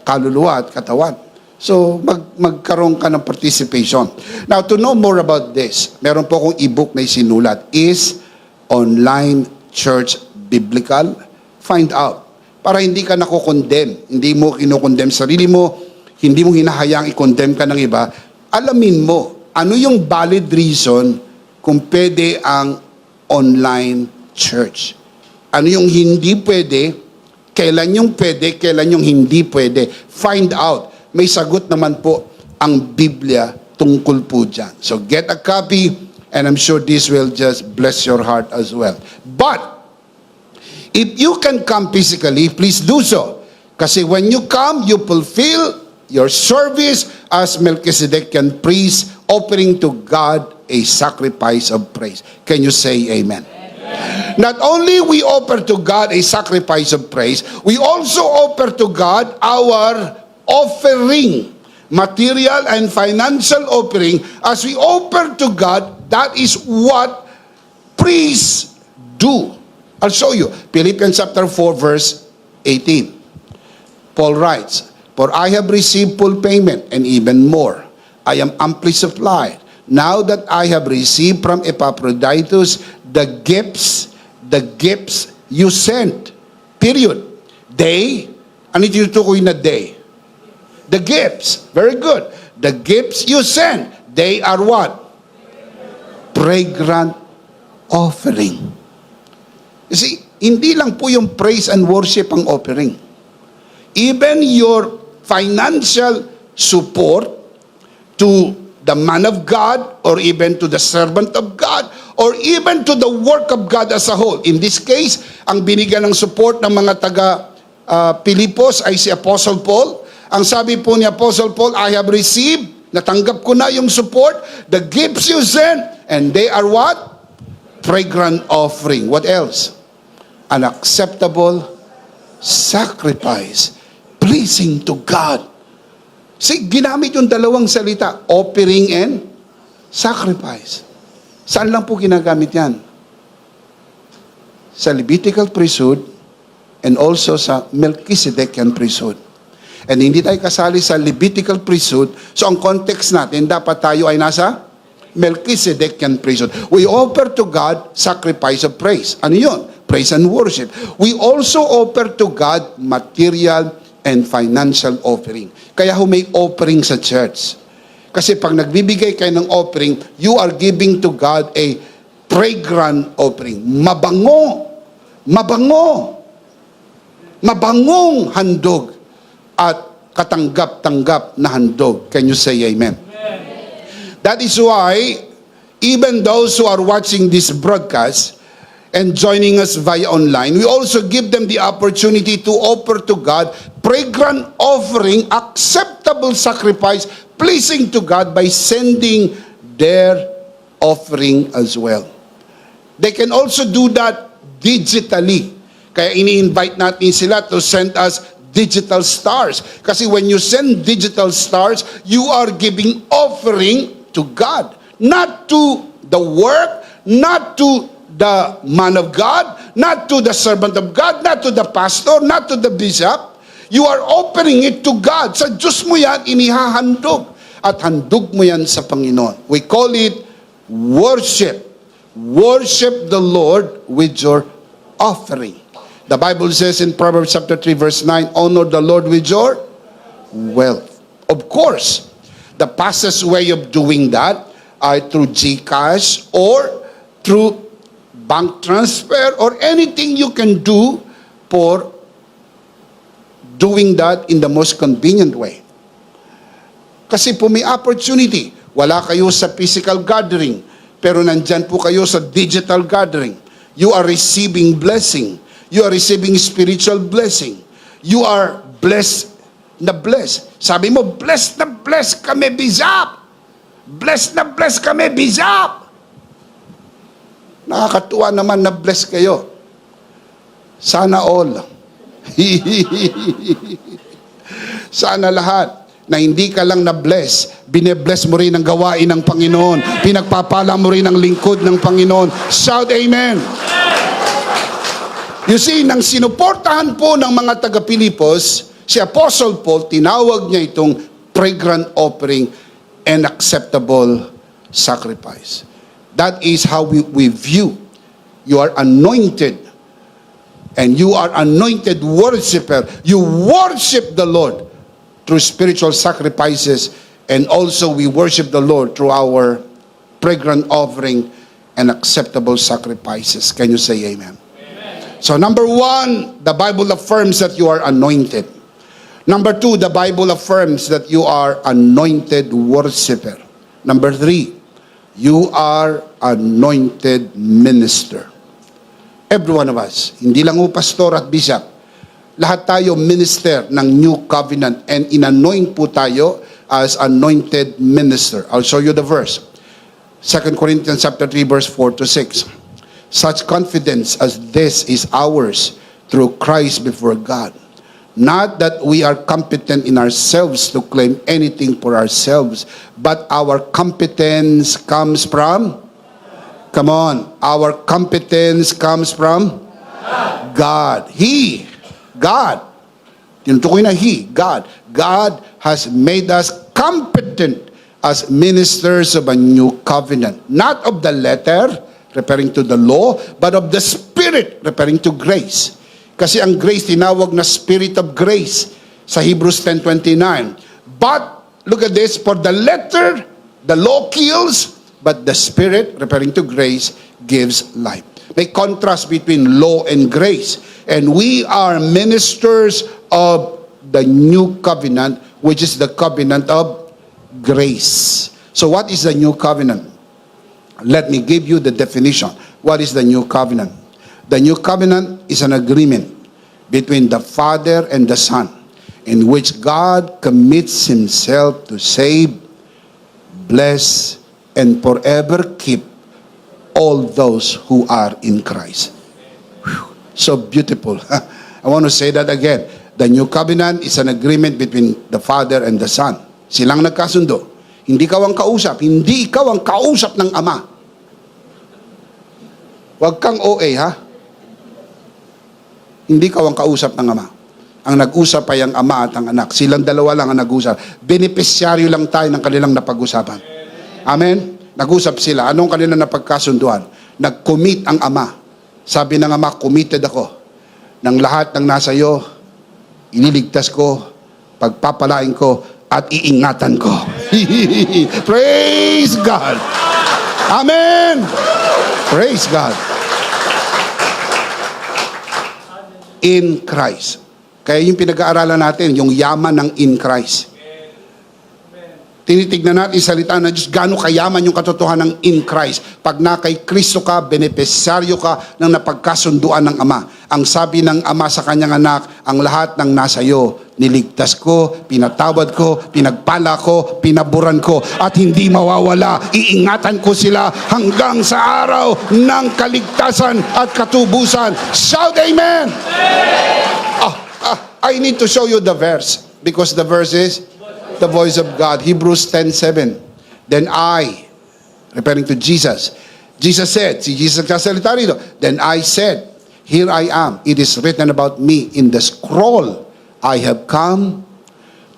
kaluluwa at katawan. So, magkaroon ka ng participation. Now, to know more about this, meron po akong ebook na isinulat, is Online Church Biblical? Find out. Para hindi ka nako-condemn. Hindi mo kinokondemn sarili mo, hindi mo hinahayang i-condemn ka ng iba. Alamin mo, ano yung valid reason kung pwede ang online church. Ano yung hindi pwede, kailan yung pwede, kailan yung hindi pwede. Find out. May sagot naman po ang Biblia tungkol po dyan. So get a copy and I'm sure this will just bless your heart as well. But, if you can come physically, please do so. Kasi when you come, you fulfill your service as Melchizedekian priest, offering to God a sacrifice of praise. Can you say amen? Not only we offer to God a sacrifice of praise, we also offer to God our offering, material and financial offering. As we offer to God, that is what priests do. I'll show you. Philippians chapter 4 verse 18. Paul writes, "For I have received full payment and even more. I am amply supplied. Now that I have received from Epaphroditus the gifts you sent." Period. They, ano tinutukoy na they? The gifts. Very good. The gifts you sent, they are what? fragrant offering. You see, hindi lang po yung praise and worship ang offering. Even your financial support to the man of God, or even to the servant of God, or even to the work of God as a whole. In this case, ang binigyan ng support ng mga taga Pilipos ay si Apostle Paul. Ang sabi po ni Apostle Paul, I have received, natanggap ko na yung support, the gifts you sent, and they are what? Fragrant offering. What else? An acceptable sacrifice, pleasing to God. See, ginamit yung dalawang salita, offering and sacrifice. Saan lang po ginagamit yan? Sa Levitical priesthood and also sa Melchizedekian priesthood. And hindi tayo kasali sa Levitical priesthood, so ang context natin, dapat tayo ay nasa Melchizedekian priesthood. We offer to God sacrifice of praise. Ano yun? Praise and worship. We also offer to God material and financial offering. Kaya may offering sa church. Kasi pag nagbibigay kayo ng offering, you are giving to God a fragrant offering. Mabango. Mabango. Mabangong handog at katanggap-tanggap na handog. Can you say amen? That is why, even those who are watching this broadcast and joining us via online, we also give them the opportunity to offer to God fragrant offering, acceptable sacrifice, pleasing to God by sending their offering as well. They can also do that digitally. Kaya ini-invite natin sila to send us digital stars. Kasi when you send digital stars, you are giving offering to God. Not to the work, not to the man of God, not to the servant of God, not to the pastor, not to the bishop. You are offering it to God. Sa Diyos mo yan, inihahandog. At handog mo yan sa Panginoon. We call it worship. Worship the Lord with your offering. The Bible says in Proverbs chapter 3 verse 9, honor the Lord with your wealth. Of course, the fastest way of doing that are through GCash or through bank transfer or anything you can do for doing that in the most convenient way. Kasi po may opportunity. Wala kayo sa physical gathering, pero nandyan po kayo sa digital gathering. You are receiving blessing. You are receiving spiritual blessing. You are blessed na blessed. Sabi mo, blessed na blessed kami, Bishop. Blessed na blessed kami, Bishop. Nakakatuwa naman na blessed kayo. Sana all. Sana lahat na hindi ka lang na-bless, bine-bless mo rin ang gawain ng Panginoon. Pinagpapala mo rin ang lingkod ng Panginoon. Shout amen. You see, nang sinuportahan po ng mga taga-Pilipos, si Apostle Paul, tinawag niya itong fragrant offering and acceptable sacrifice. That is how we view. You are anointed. And you are anointed worshiper. You worship the Lord through spiritual sacrifices. And also we worship the Lord through our fragrant offering and acceptable sacrifices. Can you say amen? So number 1, the Bible affirms that you are anointed. Number 2, the Bible affirms that you are anointed worshiper. Number 3, you are anointed minister. Every one of us, hindi lang po pastor at bishop, lahat tayo minister ng New Covenant and inanoint po tayo as anointed minister. I'll show you the verse. 2 Corinthians chapter 3 verse 4 to 6. Such confidence as this is ours through Christ before God. Not that we are competent in ourselves to claim anything for ourselves, but our competence comes from, come on, our competence comes from God. God. Tinutukoy na God. God has made us competent as ministers of a new covenant. Not of the letter, referring to the law, but of the Spirit, referring to grace. Kasi ang grace tinawag na Spirit of grace sa Hebrews 10:29. But, look at this, for the letter, the law kills, but the Spirit, referring to grace, gives life. May contrast between law and grace. And we are ministers of the new covenant, which is the covenant of grace. So what is the new covenant? Let me give you the definition. What is the new covenant? The new covenant is an agreement between the Father and the Son, in which God commits himself to save, bless, and forever keep all those who are in Christ. Whew. So beautiful. I want to say that again. The new covenant is an agreement between the Father and the Son. Silang nagkasundo. Hindi ikaw ang kausap. Hindi ikaw ang kausap ng Ama. Huwag kang OA, ha? Hindi ikaw ang kausap ng Ama. Ang nag-usap ay ang Ama at ang Anak. Silang dalawa lang ang nag-usap. Benepisyaryo lang tayo ng kanilang napag-usapan. Amen? Nag-usap sila. Anong kanilang napagkasunduan? Nag-commit ang Ama. Sabi ng Ama, committed ako. Ng lahat ng nasa iyo, ililigtas ko, pagpapalain ko, at iingatan ko. Praise God! Amen! Praise God! In Christ. Kaya yung pinag-aaralan natin, yung yaman ng in Christ. Tinitignan natin yung salita ng Diyos, gaano kayaman yung katotohanan ng in Christ. Pag na kay Kristo ka, benepisyaryo ka ng napagkasunduan ng Ama. Ang sabi ng Ama sa kanyang anak, ang lahat ng nasa iyo, niligtas ko, pinatawad ko, pinagpala ko, pinaburan ko, at hindi mawawala. Iingatan ko sila hanggang sa araw ng kaligtasan at katubusan. Shout Amen! I need to show you the verse, because the verse is the voice of God. Hebrews 10:7. Then I, referring to Jesus, Jesus said, si Jesus nagsasalita rito, then I said, here I am. It is written about me in the scroll. I have come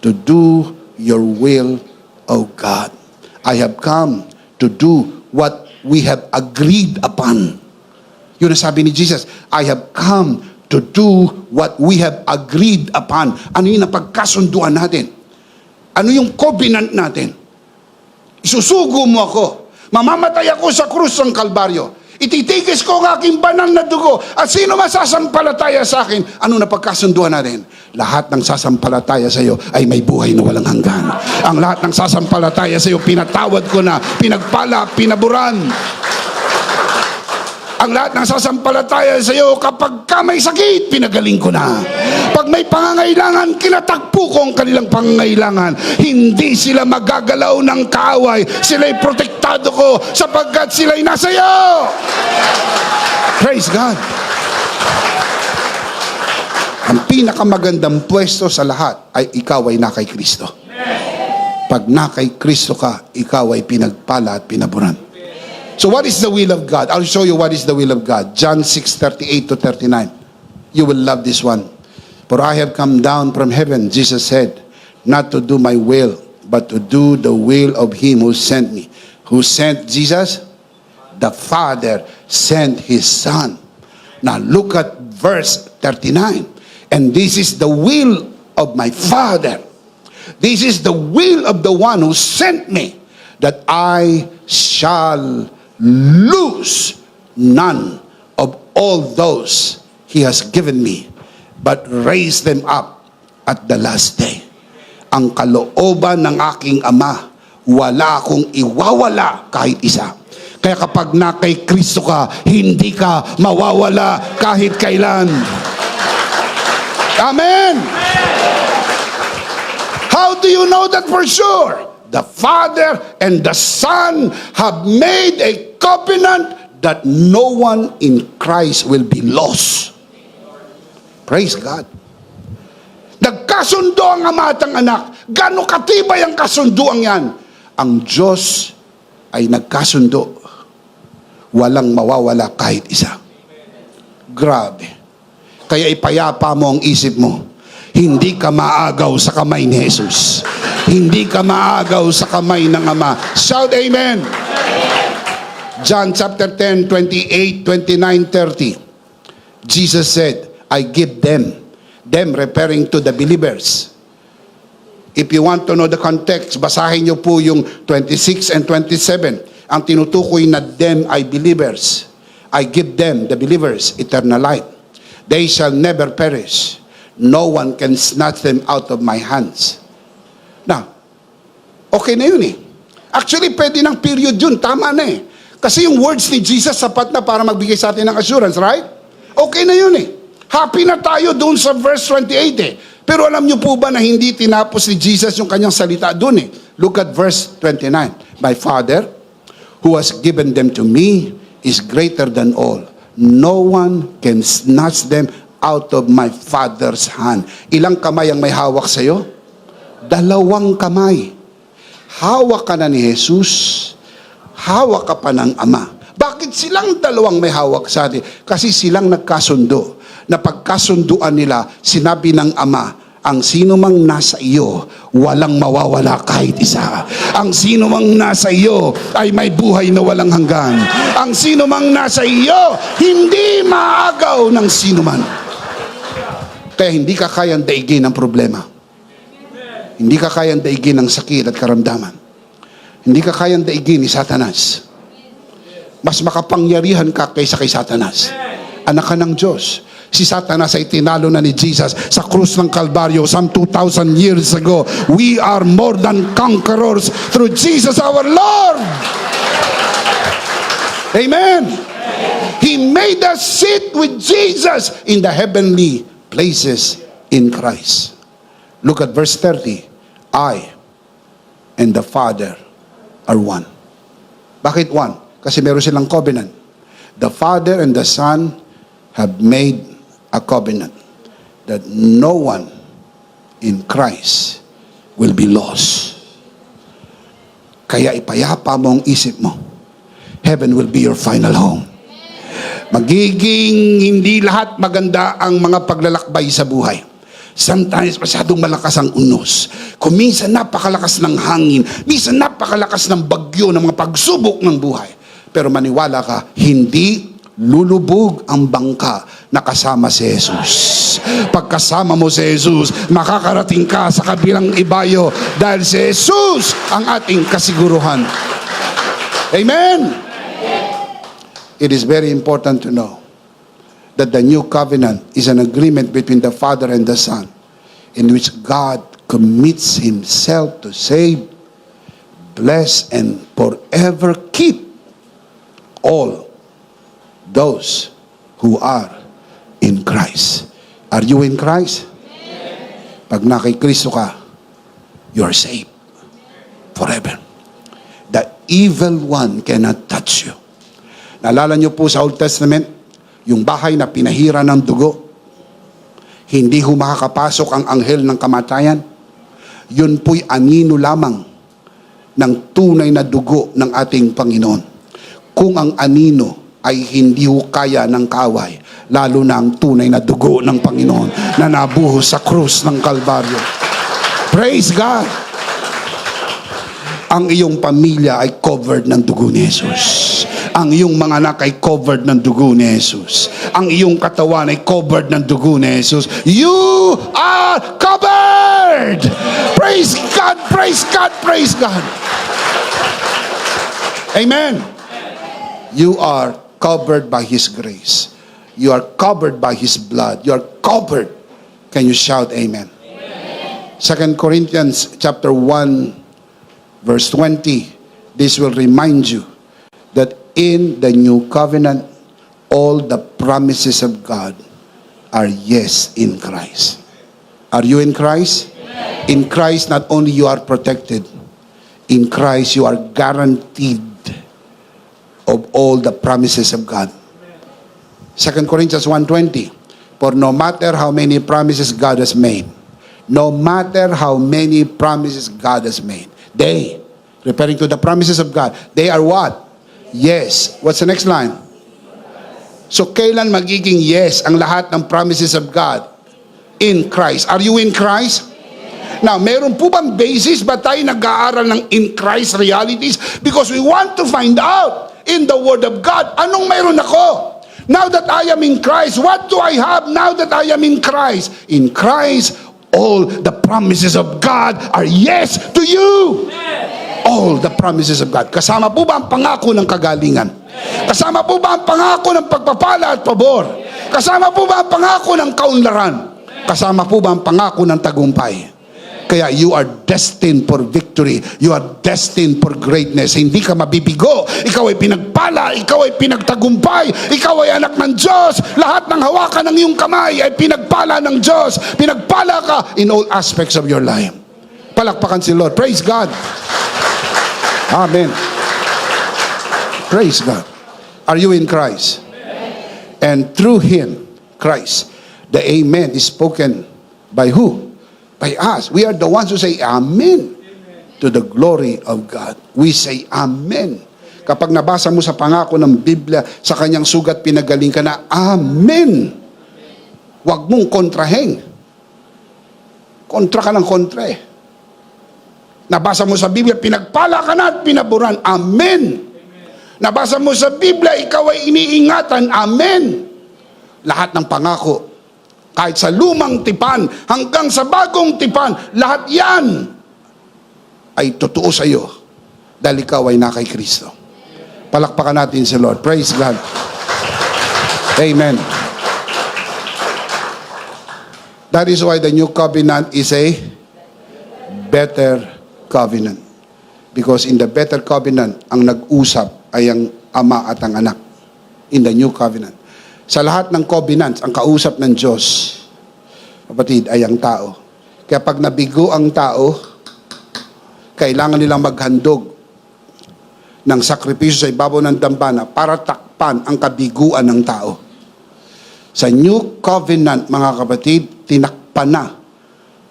to do your will, O God. I have come to do what we have agreed upon. Yun ang sabi ni Jesus, I have come to do what we have agreed upon. Ano yung napagkasunduan natin? Ano yung covenant natin? Isusugo mo ako. Mamamatay ako sa krus ng Kalbaryo. Ititigis ko ang aking banal na dugo. At sino masasampalataya sa akin? Ano na pagkasunduan natin? Lahat ng sasampalataya sa iyo ay may buhay na walang hanggan. Ang lahat ng sasampalataya sa iyo, pinatawad ko na, pinagpala, pinaburan. Ang lahat ng sasampalataya sa iyo, kapag ka may sakit, pinagaling ko na. Pag may pangangailangan, kinatagpo ko ang kanilang pangangailangan. Hindi sila magagalaw ng kaaway. Sila'y protektado ko sapagkat sila'y nasa iyo. Praise God. Ang pinakamagandang pwesto sa lahat ay ikaw ay na kay Kristo. Pag na kay Kristo ka, ikaw ay pinagpala at pinaburan. So what is the will of God? I'll show you what is the will of God. John 6:38 to 39. You will love this one. For I have come down from heaven, Jesus said, not to do my will, but to do the will of him who sent me. Who sent Jesus? The Father sent his Son. Now look at verse 39. And this is the will of my Father. This is the will of the one who sent me, that I shall lose none of all those he has given me, but raise them up at the last day. Ang kalooban ng aking Ama, wala akong iwawala kahit isa. Kaya kapag na kay Kristo ka, hindi ka mawawala kahit kailan. Amen! How do you know that for sure? The Father and the Son have made a covenant that no one in Christ will be lost. Praise God. Nagkasundo ang Ama at ang Anak. Gano'ng katibay ang kasunduan yan? Ang Diyos ay nagkasundo. Walang mawawala kahit isa. Grabe. Kaya ipayapa mo ang isip mo. Hindi ka maagaw sa kamay ni Jesus. Hindi ka maagaw sa kamay ng Ama. Shout Amen! John chapter 10, 28, 29, 30. Jesus said, I give them referring to the believers. If you want to know the context, basahin niyo po yung 26 and 27. Ang tinutukoy na them ay believers. I give them, the believers, eternal life. They shall never perish. No one can snatch them out of my hands. Now, okay na yun eh. Actually, pwede ng period yun. Tama na eh. Kasi yung words ni Jesus sapat na para magbigay sa atin ng assurance, right? Okay na yun eh. Happy na tayo doon sa verse 28 eh. Pero alam niyo po ba na hindi tinapos ni Jesus yung kanyang salita doon eh. Look at verse 29. My Father, who has given them to me, is greater than all. No one can snatch them out of my Father's hand. Ilang kamay ang may hawak sa'yo? 2 kamay. Hawak ka na ni Jesus, hawak ka pa ng Ama. Bakit silang 2 may hawak sa atin? Kasi silang nagkasundo. Na pagkasunduan nila, sinabi ng Ama, ang sino mang nasa iyo, walang mawawala kahit isa. Ang sino mang nasa iyo ay may buhay na walang hanggan. Ang sino mang nasa iyo, hindi maagaw ng sino man. Kaya hindi ka kayang daigin ang problema. Hindi ka kayang daigin ang sakit at karamdaman. Hindi ka kayang daigin ni Satanas. Mas makapangyarihan ka kaysa kay Satanas. Anak ka ng Diyos. Si Satanas ay tinalo na ni Jesus sa krus ng Kalbaryo some 2,000 years ago. We are more than conquerors through Jesus our Lord. Amen. He made us sit with Jesus in the heavenly places in Christ. Look at verse 30. I and the Father are one. Bakit one? Kasi meron silang covenant. The Father and the Son have made a covenant that no one in Christ will be lost. Kaya ipayapa mo ang isip mo. Heaven will be your final home. Magiging hindi lahat maganda ang mga paglalakbay sa buhay. Sometimes masyadong malakas ang unos. Kung minsan napakalakas ng hangin, minsan napakalakas ng bagyo, ng mga pagsubok ng buhay. Pero maniwala ka, hindi lulubog ang bangka na kasama si Jesus. Pagkasama mo si Jesus, makakarating ka sa kabilang ibayo dahil si Jesus ang ating kasiguruhan. Amen? It is very important to know that the new covenant is an agreement between the Father and the Son in which God commits Himself to save, bless, and forever keep all those who are in Christ. Are you in Christ? Pag na kay Kristo ka, you are saved forever. The evil one cannot touch you. Naalala niyo po sa Old Testament, yung bahay na pinahira ng dugo, hindi ho makakapasok ang anghel ng kamatayan. Yun po'y anino lamang ng tunay na dugo ng ating Panginoon. Kung ang anino ay hindi ho kaya ng kaway, lalo na ang tunay na dugo ng Panginoon na nabuhos sa krus ng Kalbaryo. Praise God! Ang iyong pamilya ay covered ng dugo ni Jesus. Ang iyong mga anak ay covered ng dugo ni Jesus. Ang iyong katawan ay covered ng dugo ni Jesus. You are covered! Praise God! Praise God! Praise God! Amen! You are covered by His grace. You are covered by His blood. You are covered. Can you shout amen? 2 Corinthians chapter 1 verse 20. This will remind you that in the new covenant, all the promises of God are yes in Christ. Are you in Christ? In Christ, not only you are protected, in Christ you are guaranteed of all the promises of God. 2 Corinthians 1:20. For no matter how many promises God has made, no matter how many promises God has made, they, referring to the promises of God, they are what? Yes. What's the next line? So kailan magiging yes ang lahat ng promises of God? In Christ. Are you in Christ? Now, meron po bang basis ba tayo nag-aaral ng in Christ realities? Because we want to find out in the Word of God, anong mayroon ako? Now that I am in Christ, what do I have now that I am in Christ? In Christ, all the promises of God are yes to you. All all the promises of God. Kasama po ba ang pangako ng kagalingan? Kasama po ba ang pangako ng pagpapala at pabor? Kasama po ba ang pangako ng kaunlaran? Kasama po ba ang pangako ng tagumpay? Kaya you are destined for victory. You are destined for greatness. Hindi ka mabibigo. Ikaw ay pinagpala. Ikaw ay pinagtagumpay. Ikaw ay anak ng Diyos. Lahat ng hawakan ng iyong kamay ay pinagpala ng Diyos. Pinagpala ka in all aspects of your life. Palakpakan si Lord. Praise God. Amen. Praise God. Are you in Christ? And through Him, Christ, the Amen is spoken by who? By us. We are the ones who say Amen to the glory of God. We say Amen. Kapag nabasa mo sa pangako ng Biblia, sa kanyang sugat pinagaling ka na, Amen. Huwag mong kontrahin. Kontra ka ng kontra eh. Nabasa mo sa Biblia, pinagpala ka na at pinaburan. Amen. Nabasa mo sa Biblia, ikaw ay iniingatan. Amen. Lahat ng pangako, kahit sa lumang tipan hanggang sa bagong tipan, lahat yan ay totoo sa iyo dahil ikaw ay na kay Kristo. Palakpakan natin si Lord. Praise God. Amen. That is why the new covenant is a better covenant. Because in the better covenant, ang nag-usap ay ang Ama at ang Anak. In the new covenant. Sa lahat ng covenants, ang kausap ng Diyos, kapatid, ay ang tao. Kaya pag nabigo ang tao, kailangan nilang maghandog ng sakripisyo sa ibabaw ng dambana para takpan ang kabiguan ng tao. Sa new covenant, mga kapatid, tinakpan na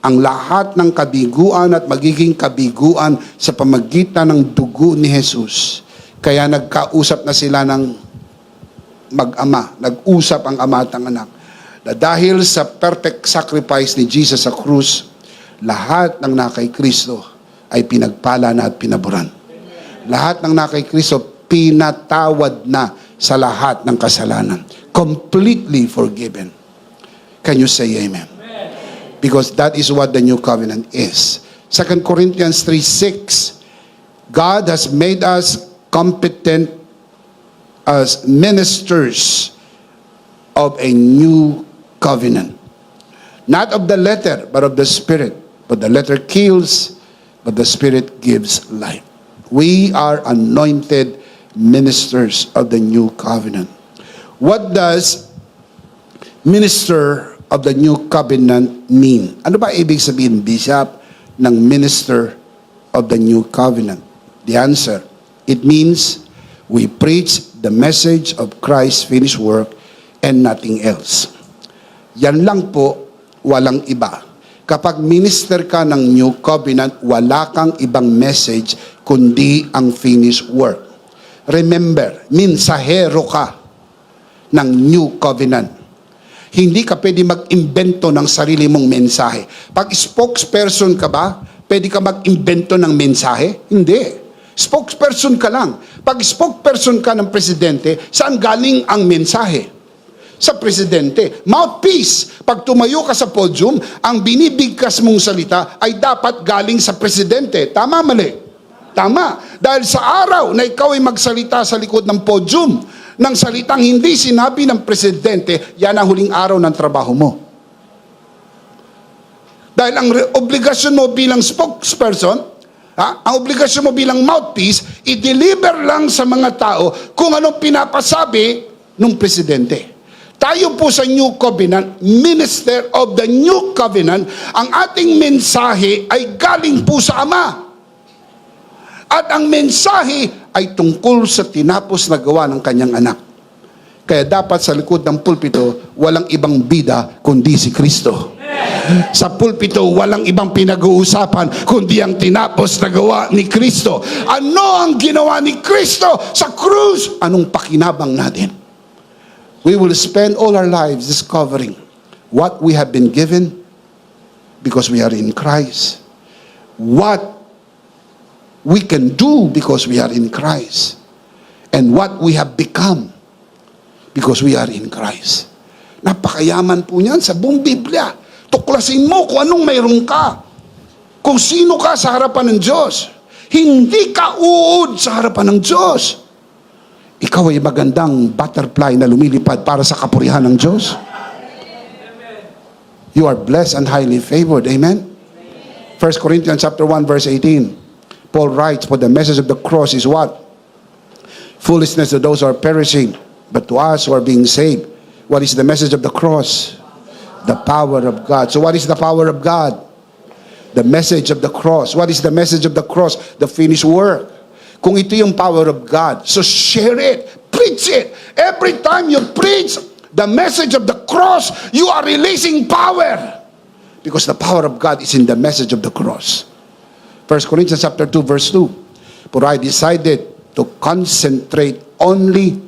ang lahat ng kabiguan at magiging kabiguan sa pamagitan ng dugo ni Jesus. Kaya nagkausap na sila ng mag-ama, nag-usap ang Ama at ang Anak. Na dahil sa perfect sacrifice ni Jesus sa krus, lahat ng nakay Kristo ay pinagpala na at pinaburan. Lahat ng nakay Kristo, pinatawad na sa lahat ng kasalanan. Completely forgiven. Can you say amen? Because that is what the new covenant is. 2 Corinthians 3:6, God has made us competent as ministers of a new covenant. Not of the letter, but of the Spirit. But the letter kills, but the Spirit gives life. We are anointed ministers of the new covenant. What does minister of the new covenant mean? Ano ba ibig sabihin, Bishop, ng minister of the new covenant? The answer, it means we preach the message of Christ's finished work and nothing else. Yan lang po, walang iba. Kapag minister ka ng new covenant, wala kang ibang message kundi ang finished work. Remember, mensahero ka ng new covenant. Hindi ka pwede mag-imbento ng sarili mong mensahe. Pag spokesperson ka ba, pwede ka mag-imbento ng mensahe? Hindi. Spokesperson ka lang. Pag spokesperson ka ng presidente, saan galing ang mensahe? Sa presidente. Mouthpiece. Pag tumayo ka sa podium, ang binibigkas mong salita ay dapat galing sa presidente. Tama, mali? Tama. Dahil sa araw na ikaw ay magsalita sa likod ng podium, ng salitang hindi sinabi ng presidente, yan ang huling araw ng trabaho mo. Dahil ang obligasyon mo bilang spokesperson, ang obligasyon mo bilang mouthpiece, i-deliver lang sa mga tao kung anong pinapasabi ng presidente. Tayo po sa New Covenant, minister of the New Covenant, ang ating mensahe ay galing po sa Ama. At ang mensahe ay tungkol sa tinapos na gawa ng kanyang anak. Kaya dapat sa likod ng pulpito, walang ibang bida kundi si Kristo. Sa pulpito, walang ibang pinag-uusapan kundi ang tinapos na gawa ni Kristo. Ano ang ginawa ni Kristo sa krus? Anong pakinabang natin? We will spend all our lives discovering what we have been given because we are in Christ. What we can do because we are in Christ. And what we have become because we are in Christ. Napakayaman po niyan sa buong Biblia. Tuklasin mo kung anong mayroon ka. Kung sino ka sa harapan ng Diyos. Hindi ka uod sa harapan ng Diyos. Ikaw ay magandang butterfly na lumilipad para sa kapurihan ng Diyos. You are blessed and highly favored. Amen? 1 Corinthians chapter 1 verse 18. Paul writes, for the message of the cross is what? Foolishness to those who are perishing, but to us who are being saved. What is the message of the cross? The power of God. So what is the power of God? The message of the cross. What is the message of the cross? The finished work. Kung ito yung power of God, so share it, preach it. Every time you preach the message of the cross, you are releasing power. Because the power of God is in the message of the cross. 1 Corinthians chapter 2 verse 2. For I decided to concentrate only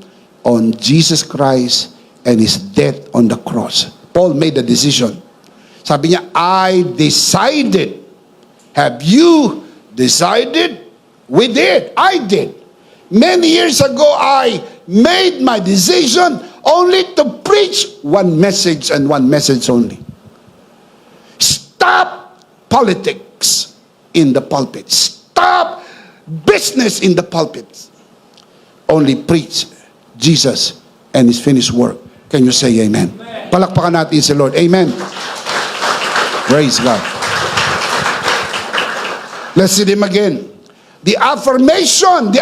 on Jesus Christ and His death on the cross. Paul made a decision. Sabi niya, I decided. Have you decided? We did. I did. Many years ago, I made my decision only to preach one message and one message only. Stop politics in the pulpit. Stop business in the pulpit. Only preach Jesus and His finished work. Can you say amen? Palakpakan natin si Lord. Amen. Praise God. Let's see them again. The affirmation.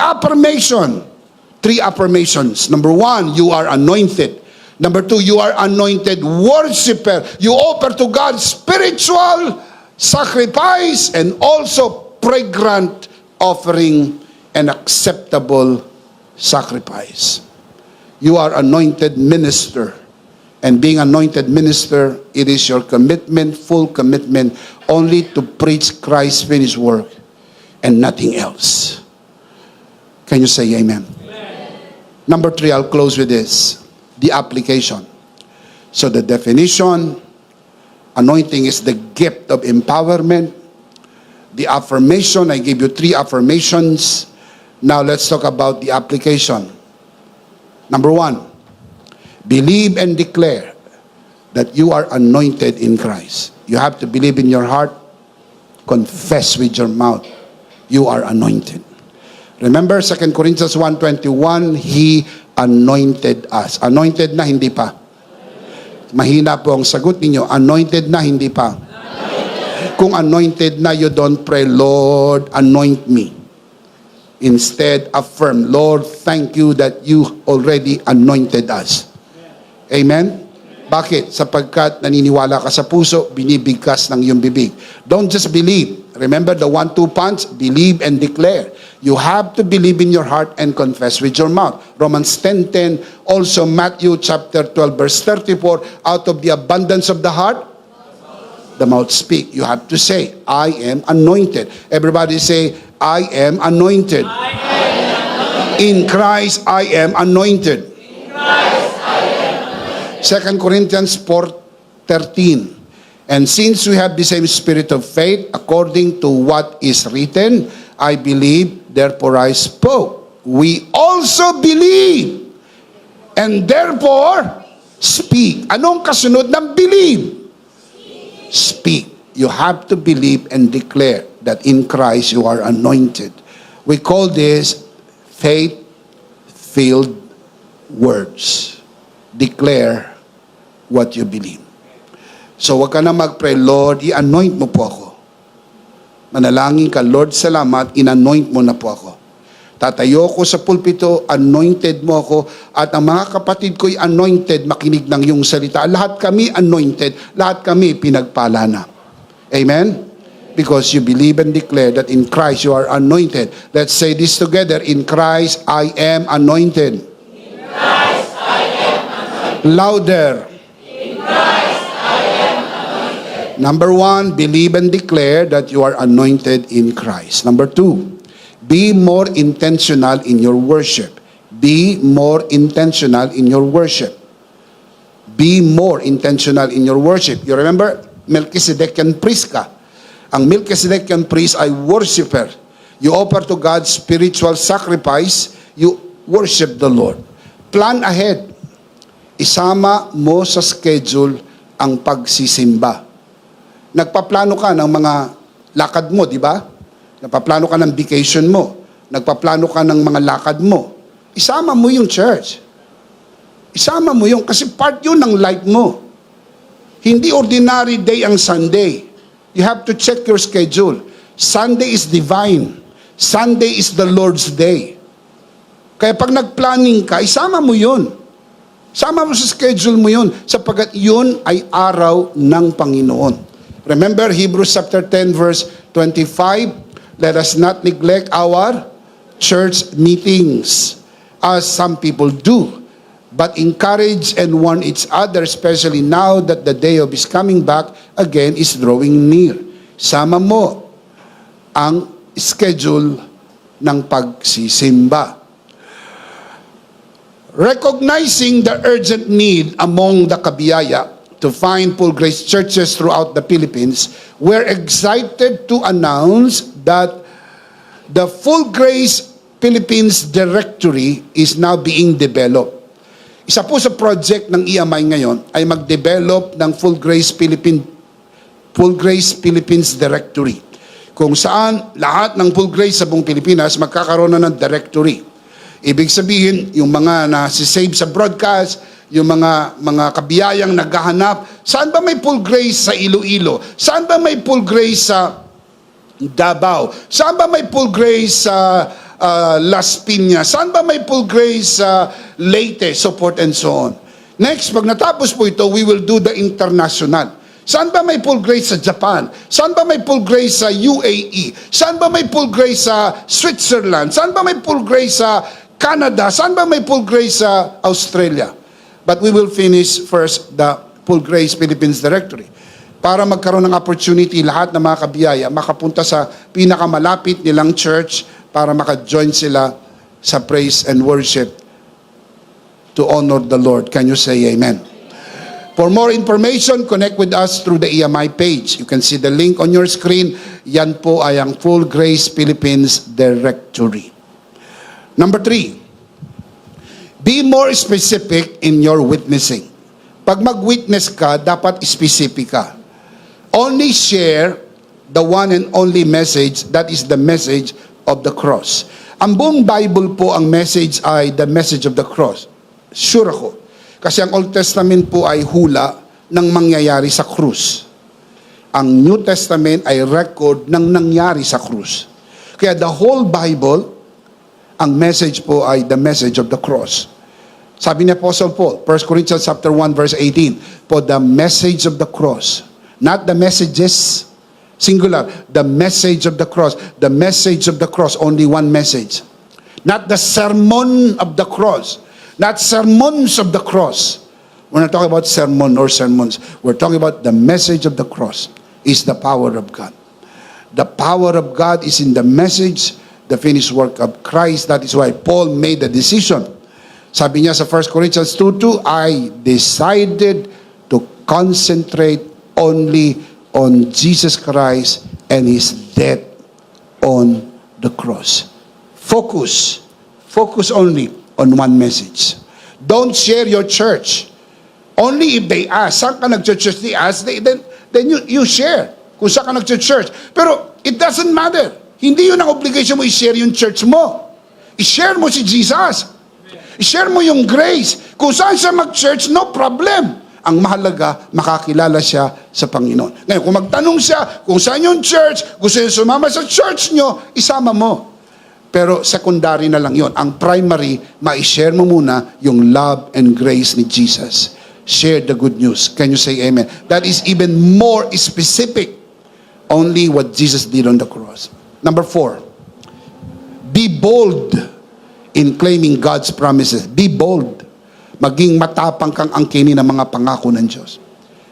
Three affirmations. Number 1, you are anointed. Number 2, you are anointed worshiper. You offer to God spiritual sacrifice and also fragrant offering and acceptable sacrifice. You are anointed minister. And being anointed minister, it is your commitment, full commitment, only to preach Christ's finished work and nothing else. Can you say amen? Amen. Number 3, I'll close with this. The application. So the definition, anointing is the gift of empowerment. The affirmation, I gave you 3 affirmations. Now let's talk about the application. Number 1, believe and declare that you are anointed in Christ. You have to believe in your heart, confess with your mouth, you are anointed. Remember 2 Corinthians 1:21, He anointed us. Anointed na, hindi pa? Mahina po ang sagot ninyo. Anointed na, hindi pa? Kung anointed na, you don't pray, Lord, anoint me. Instead, affirm, Lord, thank you that you already anointed us. Amen? Bakit? Sapagkat naniniwala ka sa puso, binibigkas ng iyong bibig. Don't just believe. Remember the 1-2 punch? Believe and declare. You have to believe in your heart and confess with your mouth. Romans 10:10, also Matthew chapter 12 verse 34, out of the abundance of the heart, the mouth speak. You have to say, I am anointed. Everybody say, I am anointed. In Christ, I am anointed. 2 Corinthians 4:13. And since we have the same spirit of faith, according to what is written, I believe, therefore I spoke. We also believe, and therefore speak. Anong kasunod ng believe? Speak. You have to believe and declare that in Christ you are anointed. We call this faith-filled words. Declare what you believe. So wag ka na mag-pray, Lord, i-anoint mo po ako. Manalangin ka, Lord, salamat, in-anoint mo na po ako. Tatayo ko sa pulpito, anointed mo ako, at ang mga kapatid ko'y anointed, makinig ng iyong salita. Lahat kami anointed, lahat kami pinagpala na. Amen? Because you believe and declare that in Christ you are anointed. Let's say this together. In Christ I am anointed. In Christ I am anointed. Louder. In Christ I am anointed. Number 1, believe and declare that you are anointed in Christ. Number 2, be more intentional in your worship. Be more intentional in your worship. Be more intentional in your worship. You remember, Melchizedekian priest ka. Ang Melchizedekian priest ay worshiper. You offer to God spiritual sacrifice, you worship the Lord. Plan ahead. Isama mo sa schedule ang pagsisimba. Nagpaplano ka ng mga lakad mo, di ba? Napaplano ka ng vacation mo. Nagpaplano ka ng mga lakad mo. Isama mo yung church. Isama mo yung, kasi part yun ng life mo. Hindi ordinary day ang Sunday. You have to check your schedule. Sunday is divine. Sunday is the Lord's day. Kaya pag nagplanning ka, isama mo yun. Sama mo sa schedule mo yun, sapagkat yun ay araw ng Panginoon. Remember Hebrews chapter 10 verse 25, let us not neglect our church meetings as some people do, but encourage and warn each other, especially now that the day of His coming back again is drawing near. Sama mo ang schedule ng pagsisimba. Recognizing the urgent need among the Kabiyaya to find full grace churches throughout the Philippines, we're excited to announce that the Full Grace Philippines Directory is now being developed. Isa po sa project ng EMI ngayon ay mag-develop ng Full Grace Philippines Directory, kung saan lahat ng Full Grace sa buong Pilipinas magkakaroon na ng directory. Ibig sabihin, yung mga nasisave sa broadcast, yung mga kabiyayang naghahanap, saan ba may Full Grace sa Iloilo? Saan ba may Full Grace sa Davao? Saan ba may Full Grace sa Las Piñas? Saan ba may Full Grace sa Leyte? So forth and so on. Next, pag natapos po ito, we will do the international. Saan ba may Full Grace sa Japan? Saan ba may Full Grace sa UAE? Saan ba may Full Grace sa Switzerland? Saan ba may Full Grace sa Canada? Saan ba may Full Grace sa Australia? But we will finish first the Full Grace Philippines Directory para magkaroon ng opportunity lahat ng mga kabiyaya makapunta sa pinakamalapit nilang church para maka-join sila sa praise and worship to honor the Lord. Can you say amen? For more information, connect with us through the EMI page. You can see the link on your screen. Yan po ay ang Full Grace Philippines Directory. Number 3, be more specific in your witnessing. Pag mag-witness ka, dapat specific ka. Only share the one and only message, that is the message of the cross. Ang buong Bible po, ang message ay the message of the cross. Sure ako. Kasi ang Old Testament po ay hula ng mangyayari sa krus. Ang New Testament ay record ng nangyari sa krus. Kaya the whole Bible, ang message po ay the message of the cross. Sabi ni Apostle Paul, 1 Corinthians chapter 1 verse 18, for the message of the cross, not the messages, singular, the message of the cross, the message of the cross, only one message. Not the sermon of the cross, not sermons of the cross. We're not talking about sermon or sermons. We're talking about the message of the cross is the power of God. The power of God is in the message, the finished work of Christ. That is why Paul made the decision. Sabi niya sa 1 Corinthians 2:2, I decided to concentrate only on Jesus Christ and His death on the cross. Focus only on one message. Don't share your church. Only if they ask, saan ka nag-church? They ask, then you share kung saan ka nag-church. Pero it doesn't matter. Hindi yun ang obligation mo i-share yung church mo. I-share mo si Jesus. I-share mo yung grace. Kung saan siya mag-church, no problem. Ang mahalaga, makakilala siya sa Panginoon. Ngayon, kung magtanong siya kung saan yung church, gusto niya sumama sa church nyo, isama mo. Pero secondary na lang yon. Ang primary, ma-share mo muna yung love and grace ni Jesus. Share the good news. Can you say amen? That is even more specific. Only what Jesus did on the cross. Number 4, be bold in claiming God's promises. Be bold. Maging matapang kang angkinin ng mga pangako ng Diyos.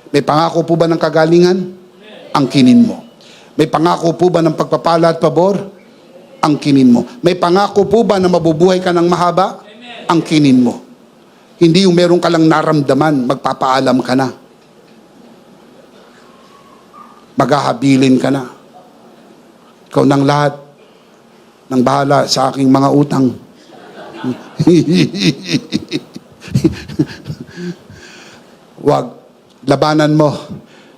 May pangako po ba ng kagalingan? Angkinin mo. May pangako po ba ng pagpapala at pabor? Angkinin mo. May pangako po ba na mabubuhay ka ng mahaba? Angkinin mo. Hindi yung meron ka lang naramdaman, magpapaalam ka na. Maghahabilin ka na. Ikaw ng lahat ng bahala sa aking mga utang. Wag. Labanan mo.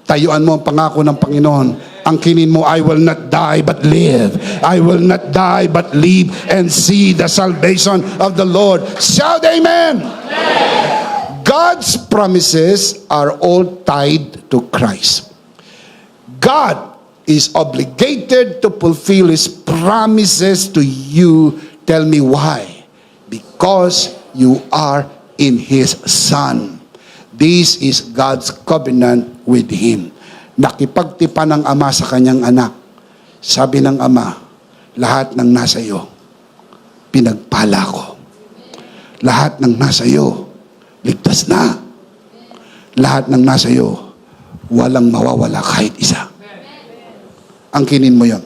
Tayuan mo ang pangako ng Panginoon. Angkinin mo, I will not die but live. I will not die but live and see the salvation of the Lord. Shout amen. God's promises are all tied to Christ. God is obligated to fulfill His promises to you. Tell me why? Because you are in His Son. This is God's covenant with Him. Nakipagtipan ng Ama sa kanyang anak. Sabi ng Ama, lahat ng nasa iyo, pinagpala ko. Lahat ng nasa iyo, ligtas na. Lahat ng nasa iyo, walang mawawala kahit isa. Angkinin mo yon.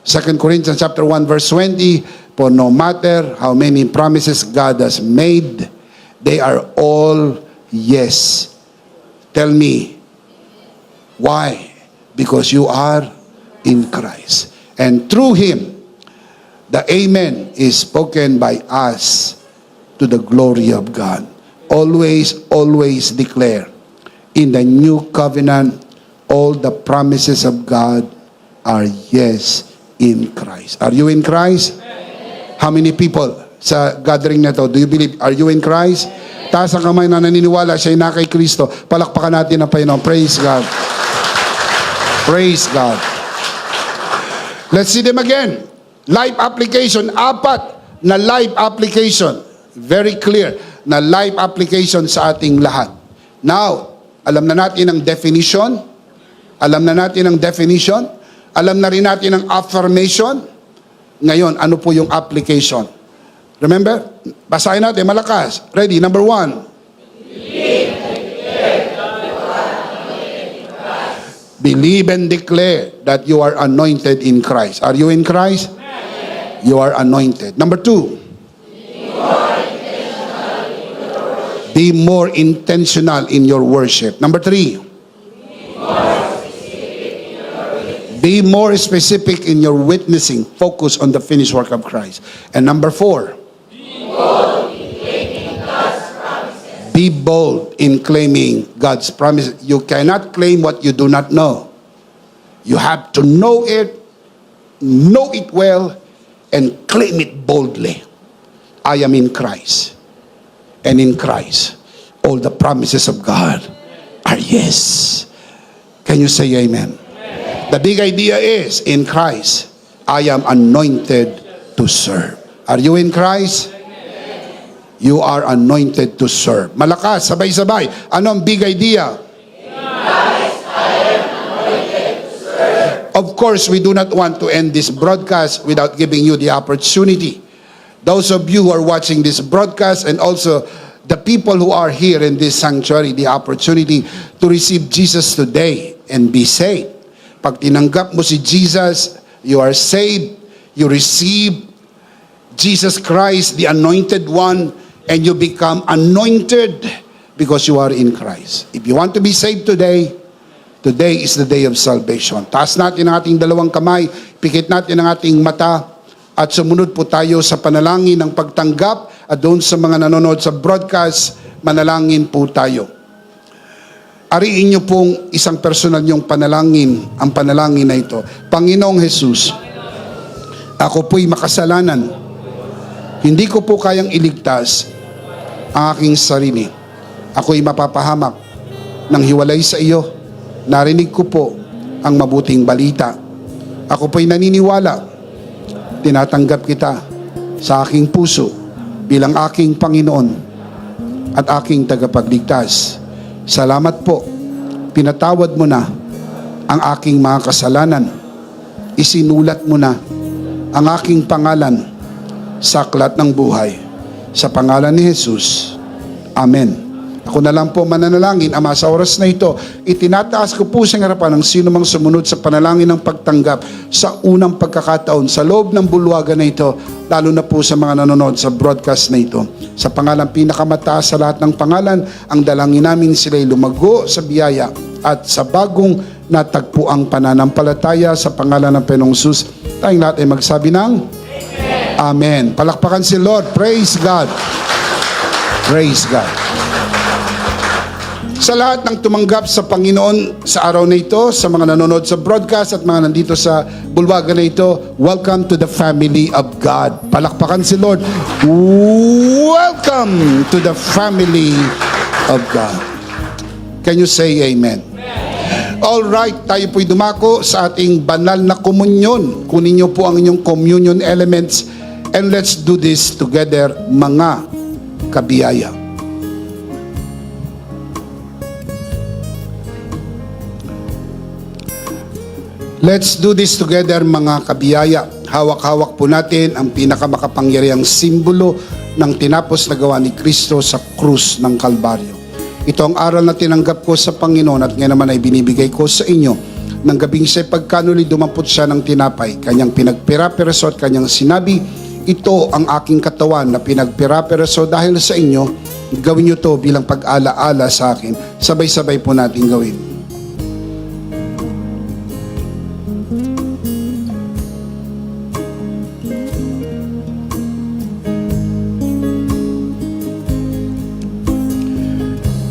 2 Corinthians chapter 1 verse 20, for no matter how many promises God has made, they are all yes. Tell me, why? Because you are in Christ. And through Him, the Amen is spoken by us to the glory of God. Always, always declare, in the new covenant, all the promises of God are yes in Christ. Are you in Christ? How many people sa gathering na to, do you believe, are you in Christ? Taas ang kamay na naniniwala siya na kay Kristo. Palakpakan natin ang Panginoon. Praise God. Praise God. Let's see them again. Life application. 4 na life application. Very clear na life application sa ating lahat. Now, alam na natin ang definition. Alam na natin ang definition. Alam na rin natin ang affirmation. Ngayon, ano po yung application? Remember? Basahin natin malakas. Ready? Number 1. Believe and declare that you are anointed in Christ. Are you in Christ? Amen. You are anointed. Number 2. Be more intentional in your worship. Number 3. Be more specific in your witnessing. Focus on the finished work of Christ. And number 4. Be bold in claiming God's promise. You cannot claim what you do not know. You have to know it well, and claim it boldly. I am in Christ. And in Christ, all the promises of God are yes. Can you say amen? The big idea is, in Christ, I am anointed to serve. Are you in Christ? You are anointed to serve. Malakas, sabay-sabay. Ano ang big idea? Of course, we do not want to end this broadcast without giving you the opportunity. Those of you who are watching this broadcast, and also the people who are here in this sanctuary, the opportunity to receive Jesus today and be saved. Pag tinanggap mo si Jesus, you are saved, you receive Jesus Christ, the anointed one, and you become anointed because you are in Christ. If you want to be saved today, today is the day of salvation. Taas natin ang ating dalawang kamay, pikit natin ang ating mata, at sumunod po tayo sa panalangin ng pagtanggap, at doon sa mga nanonood sa broadcast, manalangin po tayo. Ariin niyo pong isang personal niyong panalangin, ang panalangin na ito. Panginoong Jesus, ako po'y makasalanan. Hindi ko po kayang iligtas ang aking sarili. Ako'y mapapahamak nang hiwalay sa iyo. Narinig ko po ang mabuting balita. Ako po'y naniniwala. Tinatanggap kita sa aking puso bilang aking Panginoon at aking tagapagligtas. Salamat po. Pinatawad mo na ang aking mga kasalanan. Isinulat mo na ang aking pangalan sa aklat ng buhay. Sa pangalan ni Jesus. Amen. Ako na lang po mananalangin, Ama, sa oras na ito, itinataas ko po sa harapan ng sino mang sumunod sa panalangin ng pagtanggap sa unang pagkakataon sa loob ng bulwagan na ito, lalo na po sa mga nanonood sa broadcast na ito. Sa pangalan pinakamataas sa lahat ng pangalan, ang dalangin namin sila'y lumago sa biyaya at sa bagong natagpuang pananampalataya sa pangalan ng Panginoong Hesus. Tayong lahat ay magsabi ng Amen. Palakpakan si Lord. Praise God. Praise God. Sa lahat ng tumanggap sa Panginoon sa araw na ito, sa mga nanonood sa broadcast at mga nandito sa bulwagan na ito, welcome to the family of God. Palakpakan si Lord. Welcome to the family of God. Can you say amen? All right, tayo po'y dumako sa ating banal na komunyon. Kunin niyo po ang inyong communion elements and let's do this together, mga kabiyaya. Let's do this together, mga kabiyaya. Hawak-hawak po natin ang pinakamakapangyarihang simbolo ng tinapos na gawa ni Kristo sa krus ng Kalbaryo. Ito ang aral na tinanggap ko sa Panginoon at ngayon naman ay binibigay ko sa inyo. Nang gabing siya'y pagkanuli, dumampot siya ng tinapay. Kanyang pinagpira-piraso at kanyang sinabi, ito ang aking katawan na pinagpira-piraso dahil sa inyo. Gawin niyo to bilang pag-ala-ala sa akin. Sabay-sabay po natin gawin.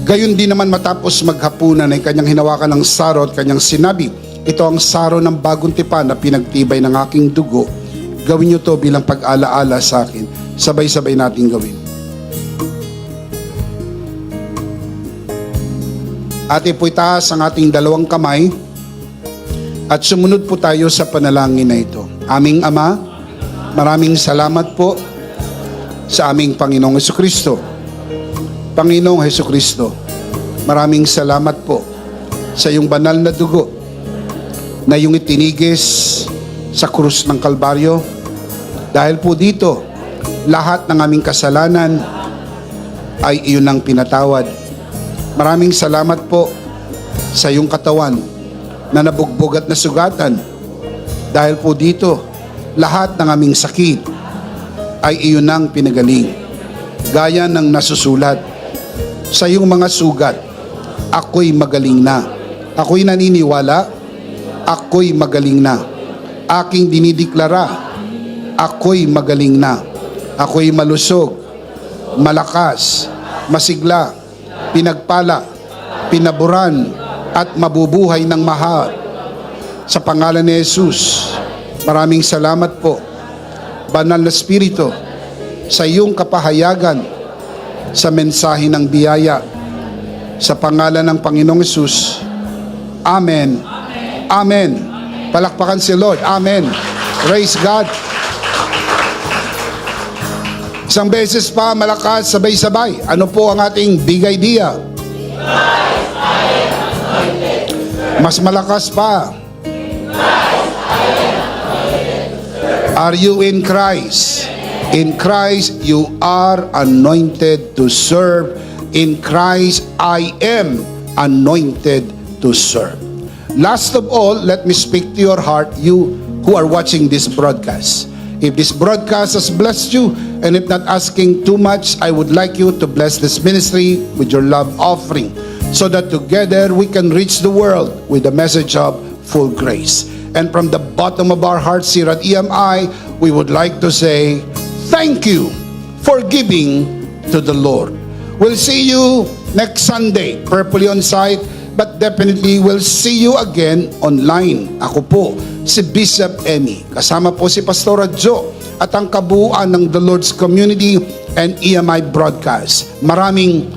Gayon din naman matapos maghapunan ay kanyang hinawakan ng saro at kanyang sinabi, ito ang saro ng bagong tipan na pinagtibay ng aking dugo. Gawin niyo to bilang pag-ala-ala sa akin. Sabay-sabay natin gawin. Ate po itaas ang ating dalawang kamay at sumunod po tayo sa panalangin na ito. Aming Ama, maraming salamat po sa aming Panginoong Hesukristo. Panginoong Hesukristo, maraming salamat po sa iyong banal na dugo na iyong itinigis sa krus ng Kalbaryo. Dahil po dito, lahat ng aming kasalanan ay iyon ang pinatawad. Maraming salamat po sa iyong katawan na nabugbog at nasugatan. Dahil po dito, lahat ng aming sakit ay iyon ang pinagaling. Gaya ng nasusulat, sa iyong mga sugat, ako'y magaling na. Ako'y naniniwala, ako'y magaling na. Aking dinideklara, ako'y magaling na. Ako'y malusog, malakas, masigla, pinagpala, pinaburan, at mabubuhay ng mahal. Sa pangalan ni Jesus, maraming salamat po, Banal na Espiritu, sa iyong kapahayagan, sa mensahe ng biyaya. Sa pangalan ng Panginoong Hesus. Amen. Amen. Palakpakan si Lord. Amen. Praise God. Isang beses pa, malakas, sabay-sabay. Ano po ang ating big idea? Mas malakas pa. Are you in Christ? In Christ, you are anointed to serve. In Christ, I am anointed to serve. Last of all, let me speak to your heart, you who are watching this broadcast. If this broadcast has blessed you, and if not asking too much, I would like you to bless this ministry with your love offering, so that together we can reach the world with the message of full grace. And from the bottom of our hearts here at EMI, we would like to say, thank you for giving to the Lord. We'll see you next Sunday, prayerfully on site, but definitely we'll see you again online. Ako po, si Bishop Emmy. Kasama po si Pastora Jo at ang kabuuan ng The Lord's Community and EMI Broadcast. Maraming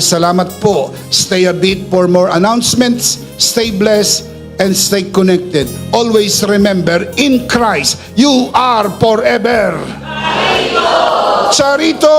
salamat po. Stay a bit for more announcements. Stay blessed and stay connected. Always remember, in Christ, you are forever. Charito!